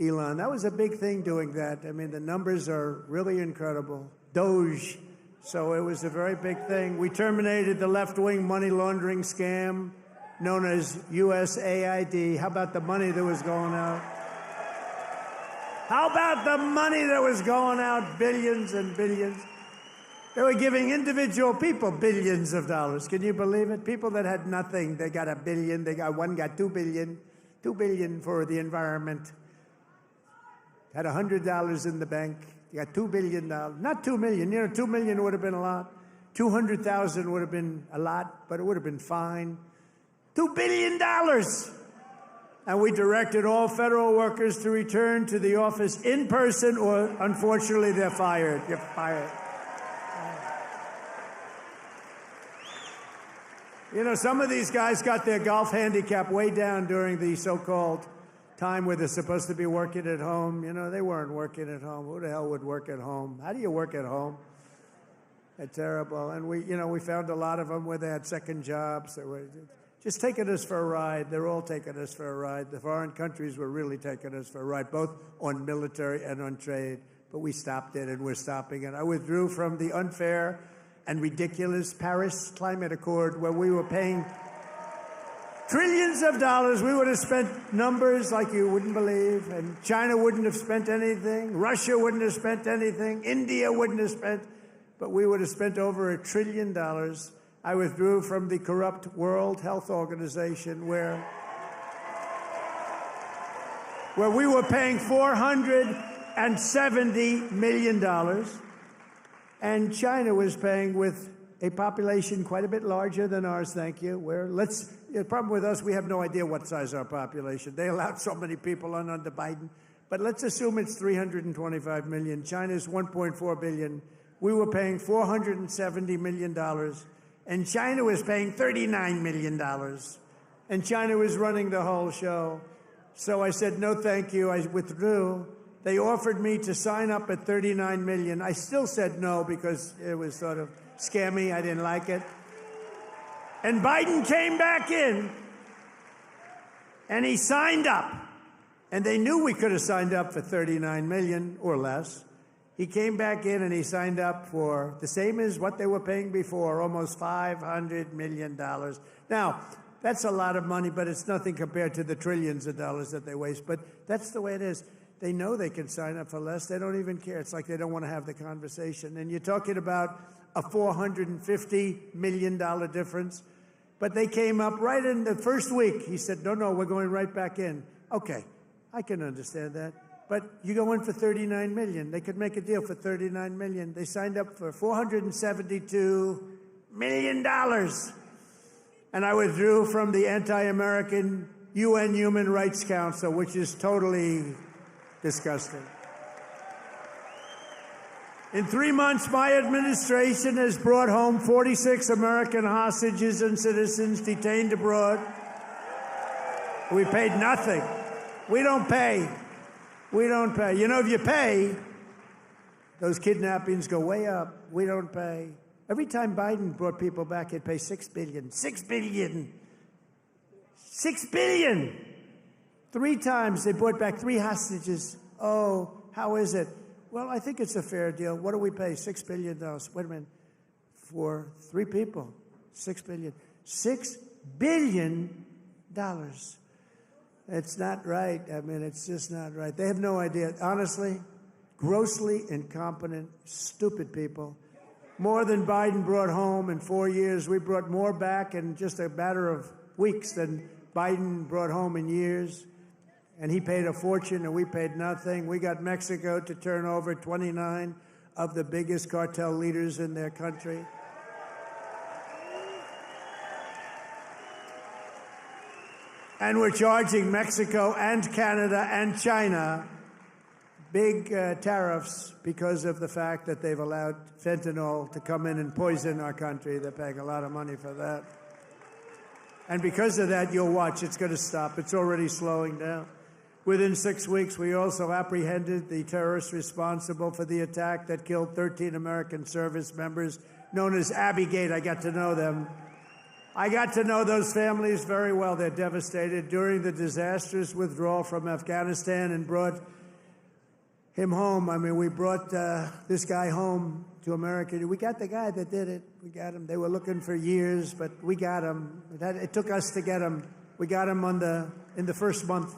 Elon. That was a big thing doing that. I mean, the numbers are really incredible. Doge. So it was a very big thing. We terminated the left-wing money laundering scam known as USAID. How about the money that was going out? How about the money that was going out? Billions and billions. They were giving individual people billions of dollars. Can you believe it? People that had nothing, they got $1 billion. One got $2 billion. $2 billion for the environment. Had $100 in the bank. You got $2 billion. Not $2 million. You know, $2 million would have been a lot. 200,000 would have been a lot, but it would have been fine. $2 billion. And we directed all federal workers to return to the office in person, or unfortunately, they're fired. You're fired. You know, some of these guys got their golf handicap way down during the so-called time where they're supposed to be working at home. You know, they weren't working at home. Who the hell would work at home? How do you work at home? They're terrible. And we found a lot of them where they had second jobs. They were just taking us for a ride. They're all taking us for a ride. The foreign countries were really taking us for a ride, both on military and on trade. But we stopped it, and we're stopping it. I withdrew from the unfair and ridiculous Paris Climate Accord, where we were paying trillions of dollars. We would have spent numbers like you wouldn't believe, and China wouldn't have spent anything, Russia wouldn't have spent anything, India wouldn't have spent, but we would have spent over $1 trillion. I withdrew from the corrupt World Health Organization, where we were paying $470 million. And China was paying, with a population quite a bit larger than ours, thank you. The problem with us, we have no idea what size our population. They allowed so many people on under Biden. But let's assume it's 325 million. China's 1.4 billion. We were paying $470 million. And China was paying $39 million. And China was running the whole show. So I said, no, thank you. I withdrew. They offered me to sign up at $39 million. I still said no because it was sort of scammy. I didn't like it. And Biden came back in, and he signed up. And they knew we could have signed up for $39 million or less. He came back in, and he signed up for the same as what they were paying before, almost $500 million. Now, that's a lot of money, but it's nothing compared to the trillions of dollars that they waste. But that's the way it is. They know they can sign up for less. They don't even care. It's like they don't want to have the conversation. And you're talking about a $450 million difference. But they came up right in the first week. He said, no, we're going right back in. Okay, I can understand that. But you go in for $39 million. They could make a deal for $39 million. They signed up for $472 million. And I withdrew from the anti-American UN Human Rights Council, which is totally disgusting. In 3 months, my administration has brought home 46 American hostages and citizens detained abroad. We paid nothing. We don't pay. We don't pay. You know, if you pay, those kidnappings go way up. We don't pay. Every time Biden brought people back, he'd pay $6 billion. $6 billion. $6 billion. 3 times they brought back 3 hostages. Oh, how is it? Well, I think it's a fair deal. What do we pay? $6 billion. Wait a minute. For 3 people, $6 billion. $6 billion. It's not right. I mean, it's just not right. They have no idea. Honestly, grossly incompetent, stupid people. More than Biden brought home in 4 years. We brought more back in just a matter of weeks than Biden brought home in years. And he paid a fortune, and we paid nothing. We got Mexico to turn over 29 of the biggest cartel leaders in their country. And we're charging Mexico and Canada and China big tariffs because of the fact that they've allowed fentanyl to come in and poison our country. They're paying a lot of money for that. And because of that, you'll watch, it's going to stop. It's already slowing down. Within 6 weeks, we also apprehended the terrorists responsible for the attack that killed 13 American service members, known as Abbey Gate. I got to know them. I got to know those families very well. They're devastated during the disastrous withdrawal from Afghanistan and brought him home. I mean, we brought this guy home to America. We got the guy that did it. We got him. They were looking for years, but we got him. It took us to get him. We got him in the first month.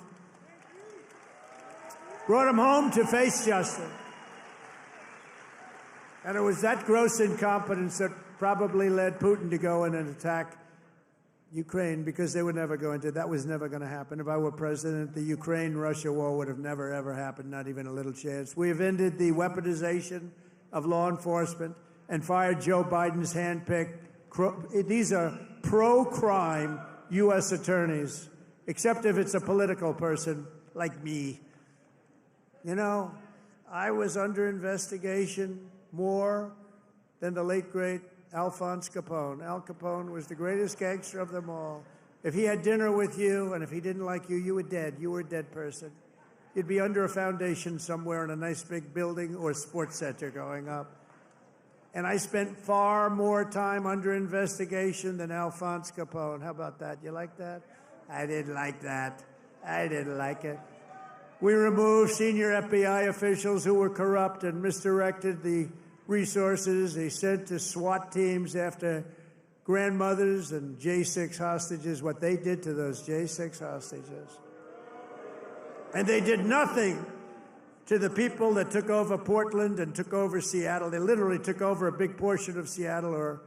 Brought him home to face justice. And it was that gross incompetence that probably led Putin to go in and attack Ukraine, because they were never going to. That was never going to happen. If I were president, the Ukraine-Russia war would have never, ever happened, not even a little chance. We have ended the weaponization of law enforcement and fired Joe Biden's handpicked, these are pro-crime U.S. attorneys, except if it's a political person like me. You know, I was under investigation more than the late, great Alphonse Capone. Al Capone was the greatest gangster of them all. If he had dinner with you, and if he didn't like you, you were dead. You were a dead person. You'd be under a foundation somewhere in a nice big building or sports center going up. And I spent far more time under investigation than Alphonse Capone. How about that? You like that? I didn't like that. I didn't like it. We removed senior FBI officials who were corrupt and misdirected the resources they sent to SWAT teams after grandmothers and J6 hostages, what they did to those J6 hostages. And they did nothing to the people that took over Portland and took over Seattle. They literally took over a big portion of Seattle, or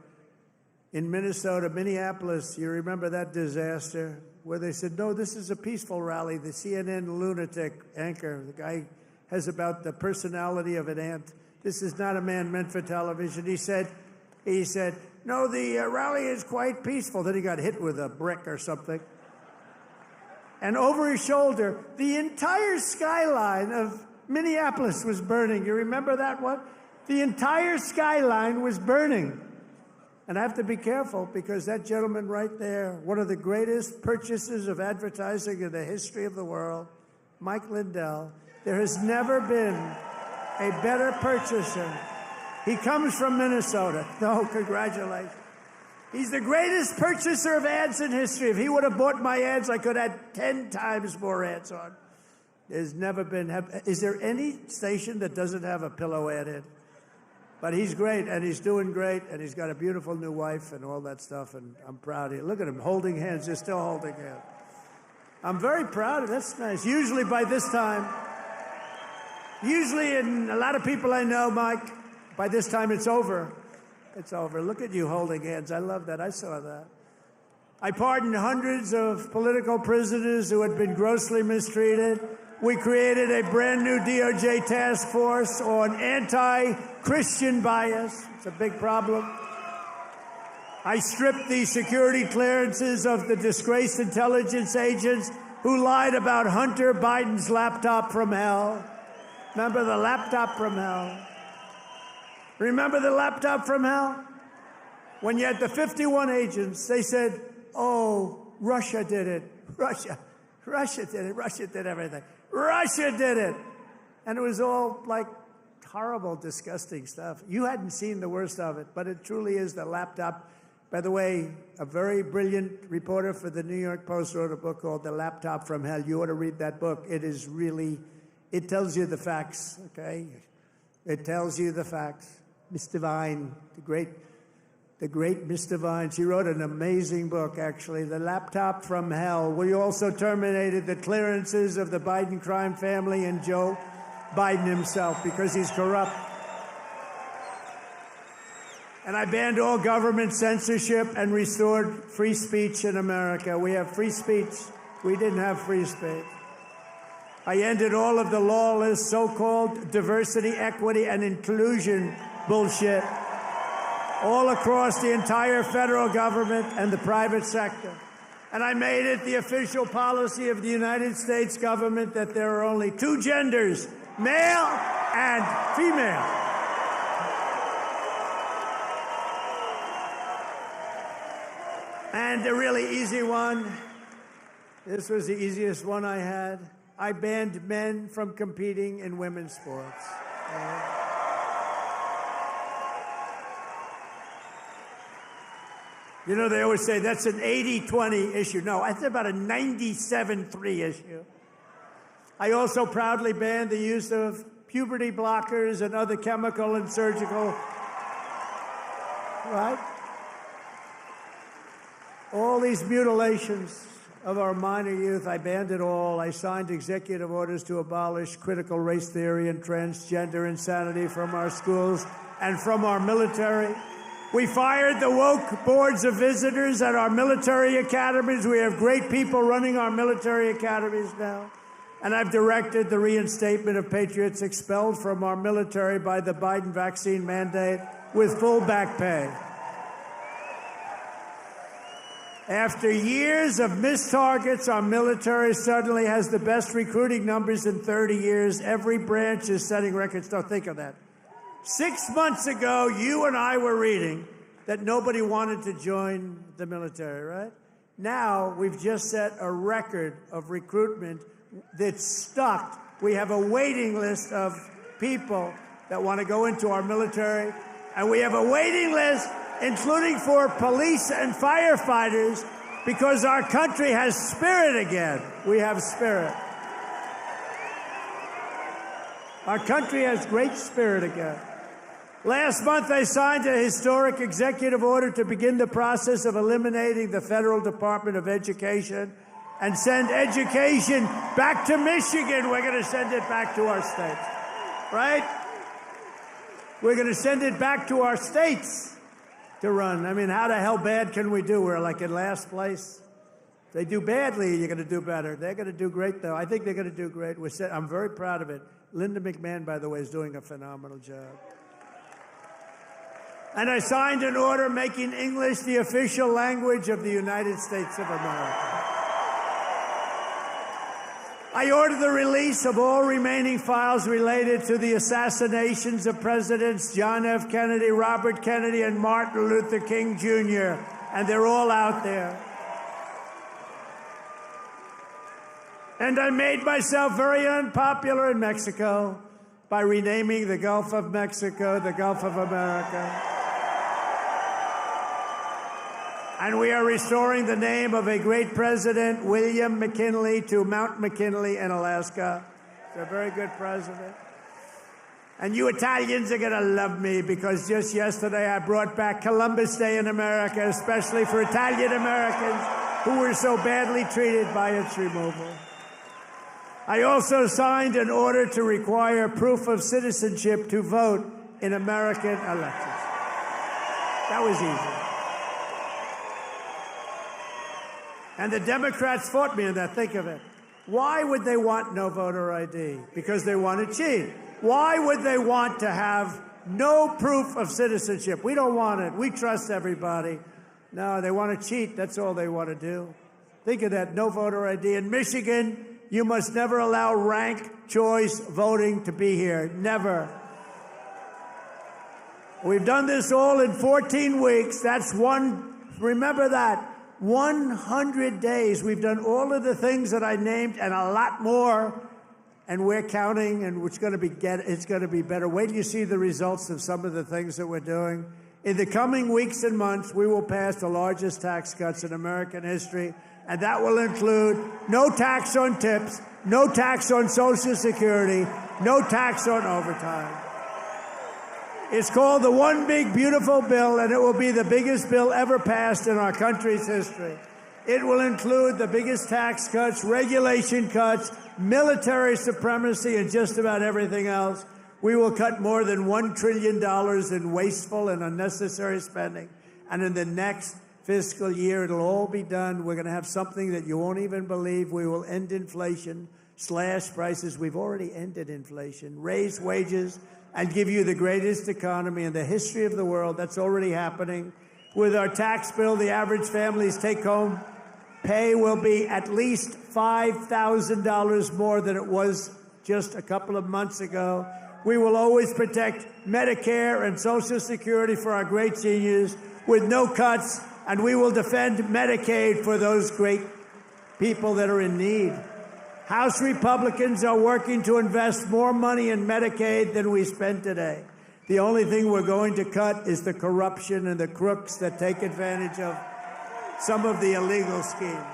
in Minnesota, Minneapolis. You remember that disaster where they said, no, this is a peaceful rally. The CNN lunatic anchor, the guy has about the personality of an ant. This is not a man meant for television. He said, no, the rally is quite peaceful. Then he got hit with a brick or something. And over his shoulder, the entire skyline of Minneapolis was burning. You remember that one? The entire skyline was burning. And I have to be careful, because that gentleman right there, one of the greatest purchasers of advertising in the history of the world, Mike Lindell, there has never been a better purchaser. He comes from Minnesota. No, congratulations. He's the greatest purchaser of ads in history. If he would have bought my ads, I could have had 10 times more ads on. There's never been. Is there any station that doesn't have a pillow ad in? But he's great, and he's doing great, and he's got a beautiful new wife and all that stuff, and I'm proud of you. Look at him holding hands. They're still holding hands. I'm very proud of it. That's nice. Usually by this time, and a lot of people I know, Mike, by this time it's over. It's over. Look at you holding hands. I love that. I saw that. I pardoned hundreds of political prisoners who had been grossly mistreated. We created a brand new DOJ task force on anti-Christian bias. It's a big problem. I stripped the security clearances of the disgraced intelligence agents who lied about Hunter Biden's laptop from hell. Remember the laptop from hell? Remember the laptop from hell? When you had the 51 agents, they said, oh, Russia did it. Russia did it. Russia did everything. Russia did it. And it was all like horrible, disgusting stuff. You hadn't seen the worst of it, but it truly is the laptop. By the way, a very brilliant reporter for the New York Post wrote a book called The Laptop from Hell. You ought to read that book. It is really, it tells you the facts, okay? It tells you the facts. Miss Devine, the great Miss Devine, she wrote an amazing book, actually, The Laptop from Hell. We also terminated the clearances of the Biden crime family and Joe Biden himself because he's corrupt. And I banned all government censorship and restored free speech in America. We have free speech. We didn't have free speech. I ended all of the lawless so-called diversity, equity, and inclusion bullshit all across the entire federal government and the private sector. And I made it the official policy of the United States government that there are only two genders, male and female. And a really easy one. This was the easiest one I had. I banned men from competing in women's sports. You know, they always say that's an 80-20 issue. No, it's about a 97-3 issue. I also proudly banned the use of puberty blockers and other chemical and surgical, right? All these mutilations of our minor youth, I banned it all. I signed executive orders to abolish critical race theory and transgender insanity from our schools and from our military. We fired the woke boards of visitors at our military academies. We have great people running our military academies now. And I've directed the reinstatement of patriots expelled from our military by the Biden vaccine mandate with full back pay. After years of missed targets, our military suddenly has the best recruiting numbers in 30 years. Every branch is setting records. Don't think of that. 6 months ago, you and I were reading that nobody wanted to join the military, right? Now, we've just set a record of recruitment that's stuck. We have a waiting list of people that want to go into our military, and we have a waiting list including for police and firefighters, because our country has spirit again. We have spirit. Our country has great spirit again. Last month, I signed a historic executive order to begin the process of eliminating the Federal Department of Education and send education back to Michigan. We're going to send it back to our states, right? We're going to send it back to our states to run. I mean, how the hell bad can we do? We're like in last place. If they do badly, you're going to do better. They're going to do great, though. I think they're going to do great. I'm very proud of it. Linda McMahon, by the way, is doing a phenomenal job. And I signed an order making English the official language of the United States of America. I ordered the release of all remaining files related to the assassinations of Presidents John F. Kennedy, Robert Kennedy, and Martin Luther King Jr., and they're all out there. And I made myself very unpopular in Mexico by renaming the Gulf of Mexico the Gulf of America. And we are restoring the name of a great president, William McKinley, to Mount McKinley in Alaska. He's a very good president. And you Italians are going to love me, because just yesterday I brought back Columbus Day in America, especially for Italian Americans who were so badly treated by its removal. I also signed an order to require proof of citizenship to vote in American elections. That was easy. And the Democrats fought me in that. Think of it. Why would they want no voter ID? Because they want to cheat. Why would they want to have no proof of citizenship? We don't want it. We trust everybody. No, they want to cheat. That's all they want to do. Think of that. No voter ID. In Michigan, you must never allow ranked choice voting to be here. Never. We've done this all in 14 weeks. That's remember that. 100 days. We've done all of the things that I named and a lot more, and we're counting, and it's going to be better. Wait till you see the results of some of the things that we're doing. In the coming weeks and months, we will pass the largest tax cuts in American history, and that will include no tax on tips, no tax on Social Security, no tax on overtime. It's called the One Big Beautiful Bill, and it will be the biggest bill ever passed in our country's history. It will include the biggest tax cuts, regulation cuts, military supremacy, and just about everything else. We will cut more than $1 trillion in wasteful and unnecessary spending. And in the next fiscal year, it'll all be done. We're going to have something that you won't even believe. We will end inflation, slash prices. We've already ended inflation, raise wages, and give you the greatest economy in the history of the world. That's already happening. With our tax bill, the average family's take-home pay will be at least $5,000 more than it was just a couple of months ago. We will always protect Medicare and Social Security for our great seniors with no cuts and we will defend Medicaid for those great people that are in need. House Republicans are working to invest more money in Medicaid than we spend today. The only thing we're going to cut is the corruption and the crooks that take advantage of some of the illegal schemes.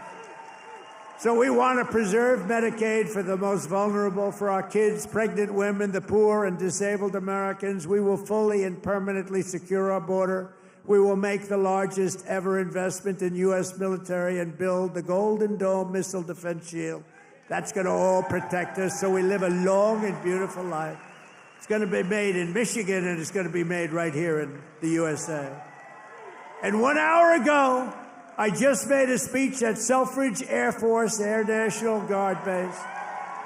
So we want to preserve Medicaid for the most vulnerable, for our kids, pregnant women, the poor, and disabled Americans. We will fully and permanently secure our border. We will make the largest ever investment in U.S. military and build the Golden Dome missile defense shield. That's going to all protect us so we live a long and beautiful life. It's going to be made in Michigan, and it's going to be made right here in the USA. And 1 hour ago, I just made a speech at Selfridge Air Force Air National Guard Base,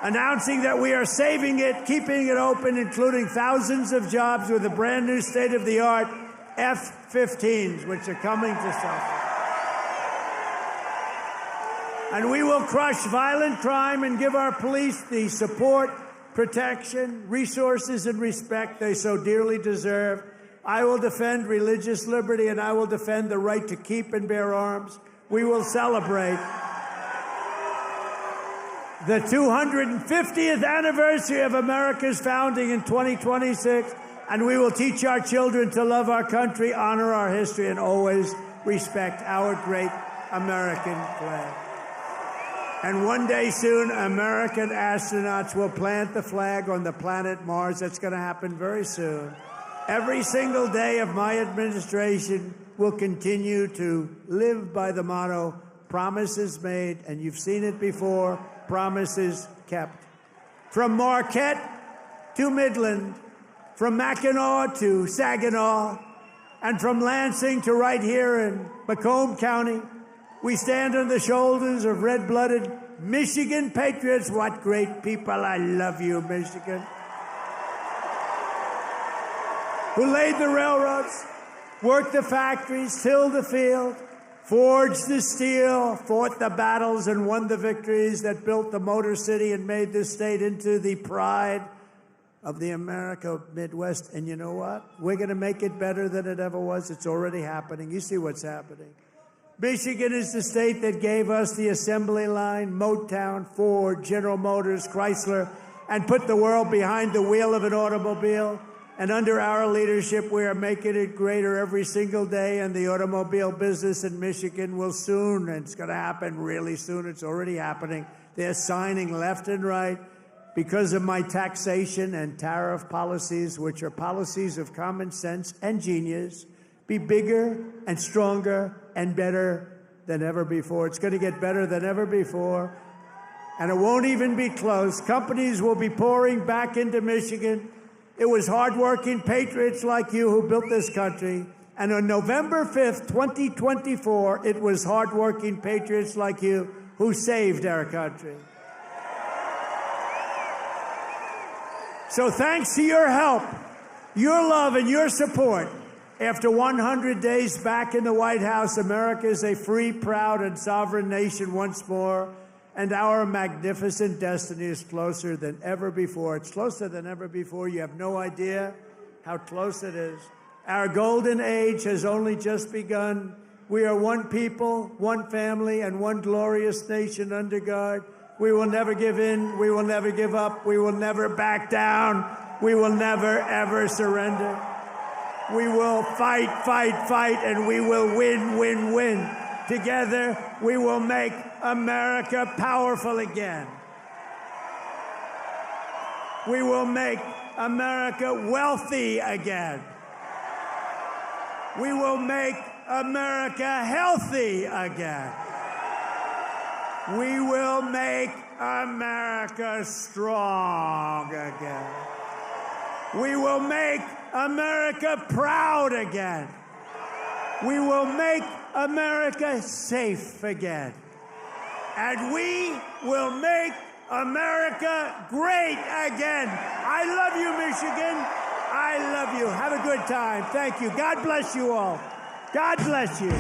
announcing that we are saving it, keeping it open, including thousands of jobs with a brand new state-of-the-art F-15s, which are coming to Selfridge. And we will crush violent crime and give our police the support, protection, resources, and respect they so dearly deserve. I will defend religious liberty, and I will defend the right to keep and bear arms. We will celebrate the 250th anniversary of America's founding in 2026, and we will teach our children to love our country, honor our history, and always respect our great American flag. And one day soon, American astronauts will plant the flag on the planet Mars. That's going to happen very soon. Every single day of my administration will continue to live by the motto, promises made, and you've seen it before, promises kept. From Marquette to Midland, from Mackinac to Saginaw, and from Lansing to right here in Macomb County, we stand on the shoulders of red-blooded Michigan patriots. What great people. I love you, Michigan. Who laid the railroads, worked the factories, tilled the field, forged the steel, fought the battles, and won the victories that built the Motor City and made this state into the pride of the America Midwest. And you know what? We're going to make it better than it ever was. It's already happening. You see what's happening. Michigan is the state that gave us the assembly line, Motown, Ford, General Motors, Chrysler, and put the world behind the wheel of an automobile. And under our leadership, we are making it greater every single day, and the automobile business in Michigan will soon, and it's going to happen really soon, it's already happening. They're signing left and right because of my taxation and tariff policies, which are policies of common sense and genius, be bigger and stronger and better than ever before. It's going to get better than ever before, and it won't even be close. Companies will be pouring back into Michigan. It was hardworking patriots like you who built this country. And on November 5th, 2024, it was hardworking patriots like you who saved our country. So thanks to your help, your love, and your support, after 100 days back in the White House, America is a free, proud, and sovereign nation once more. And our magnificent destiny is closer than ever before. It's closer than ever before. You have no idea how close it is. Our golden age has only just begun. We are one people, one family, and one glorious nation under God. We will never give in. We will never give up. We will never back down. We will never, ever surrender. We will fight, fight, fight, and we will win, win, win. Together, we will make America powerful again. We will make America wealthy again. We will make America healthy again. We will make America strong again. We will make America proud again. We will make America safe again. And we will make America great again. I love you, Michigan. I love you. Have a good time. Thank you. God bless you all. God bless you.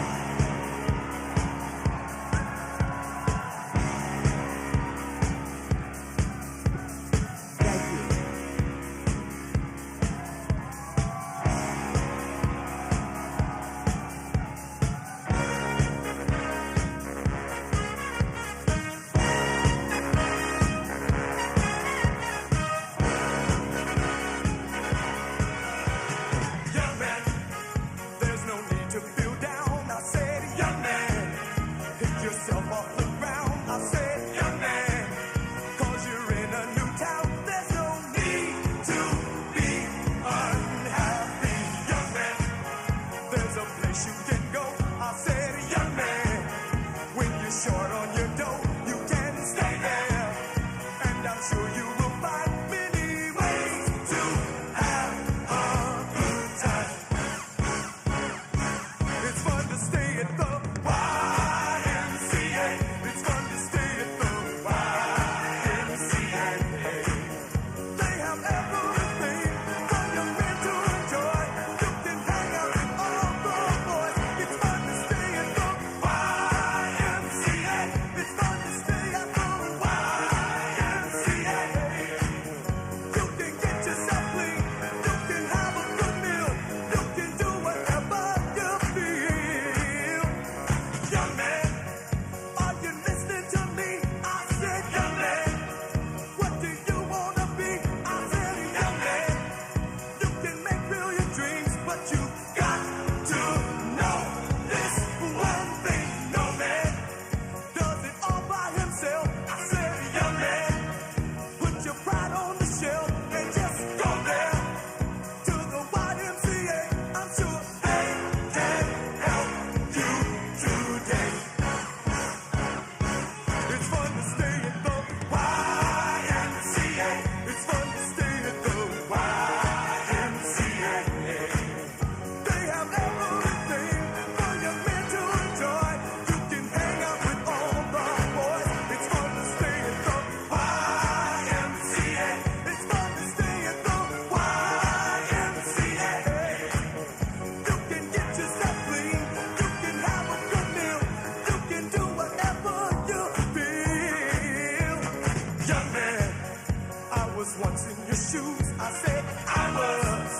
shoes. I said I was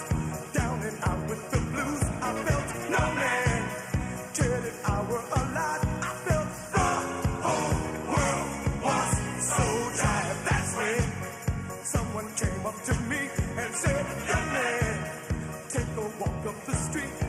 down and out with the blues. I felt no man cared if I were alive. I felt the whole world was so tired. That's when someone came up to me and said, young man, take a walk up the street.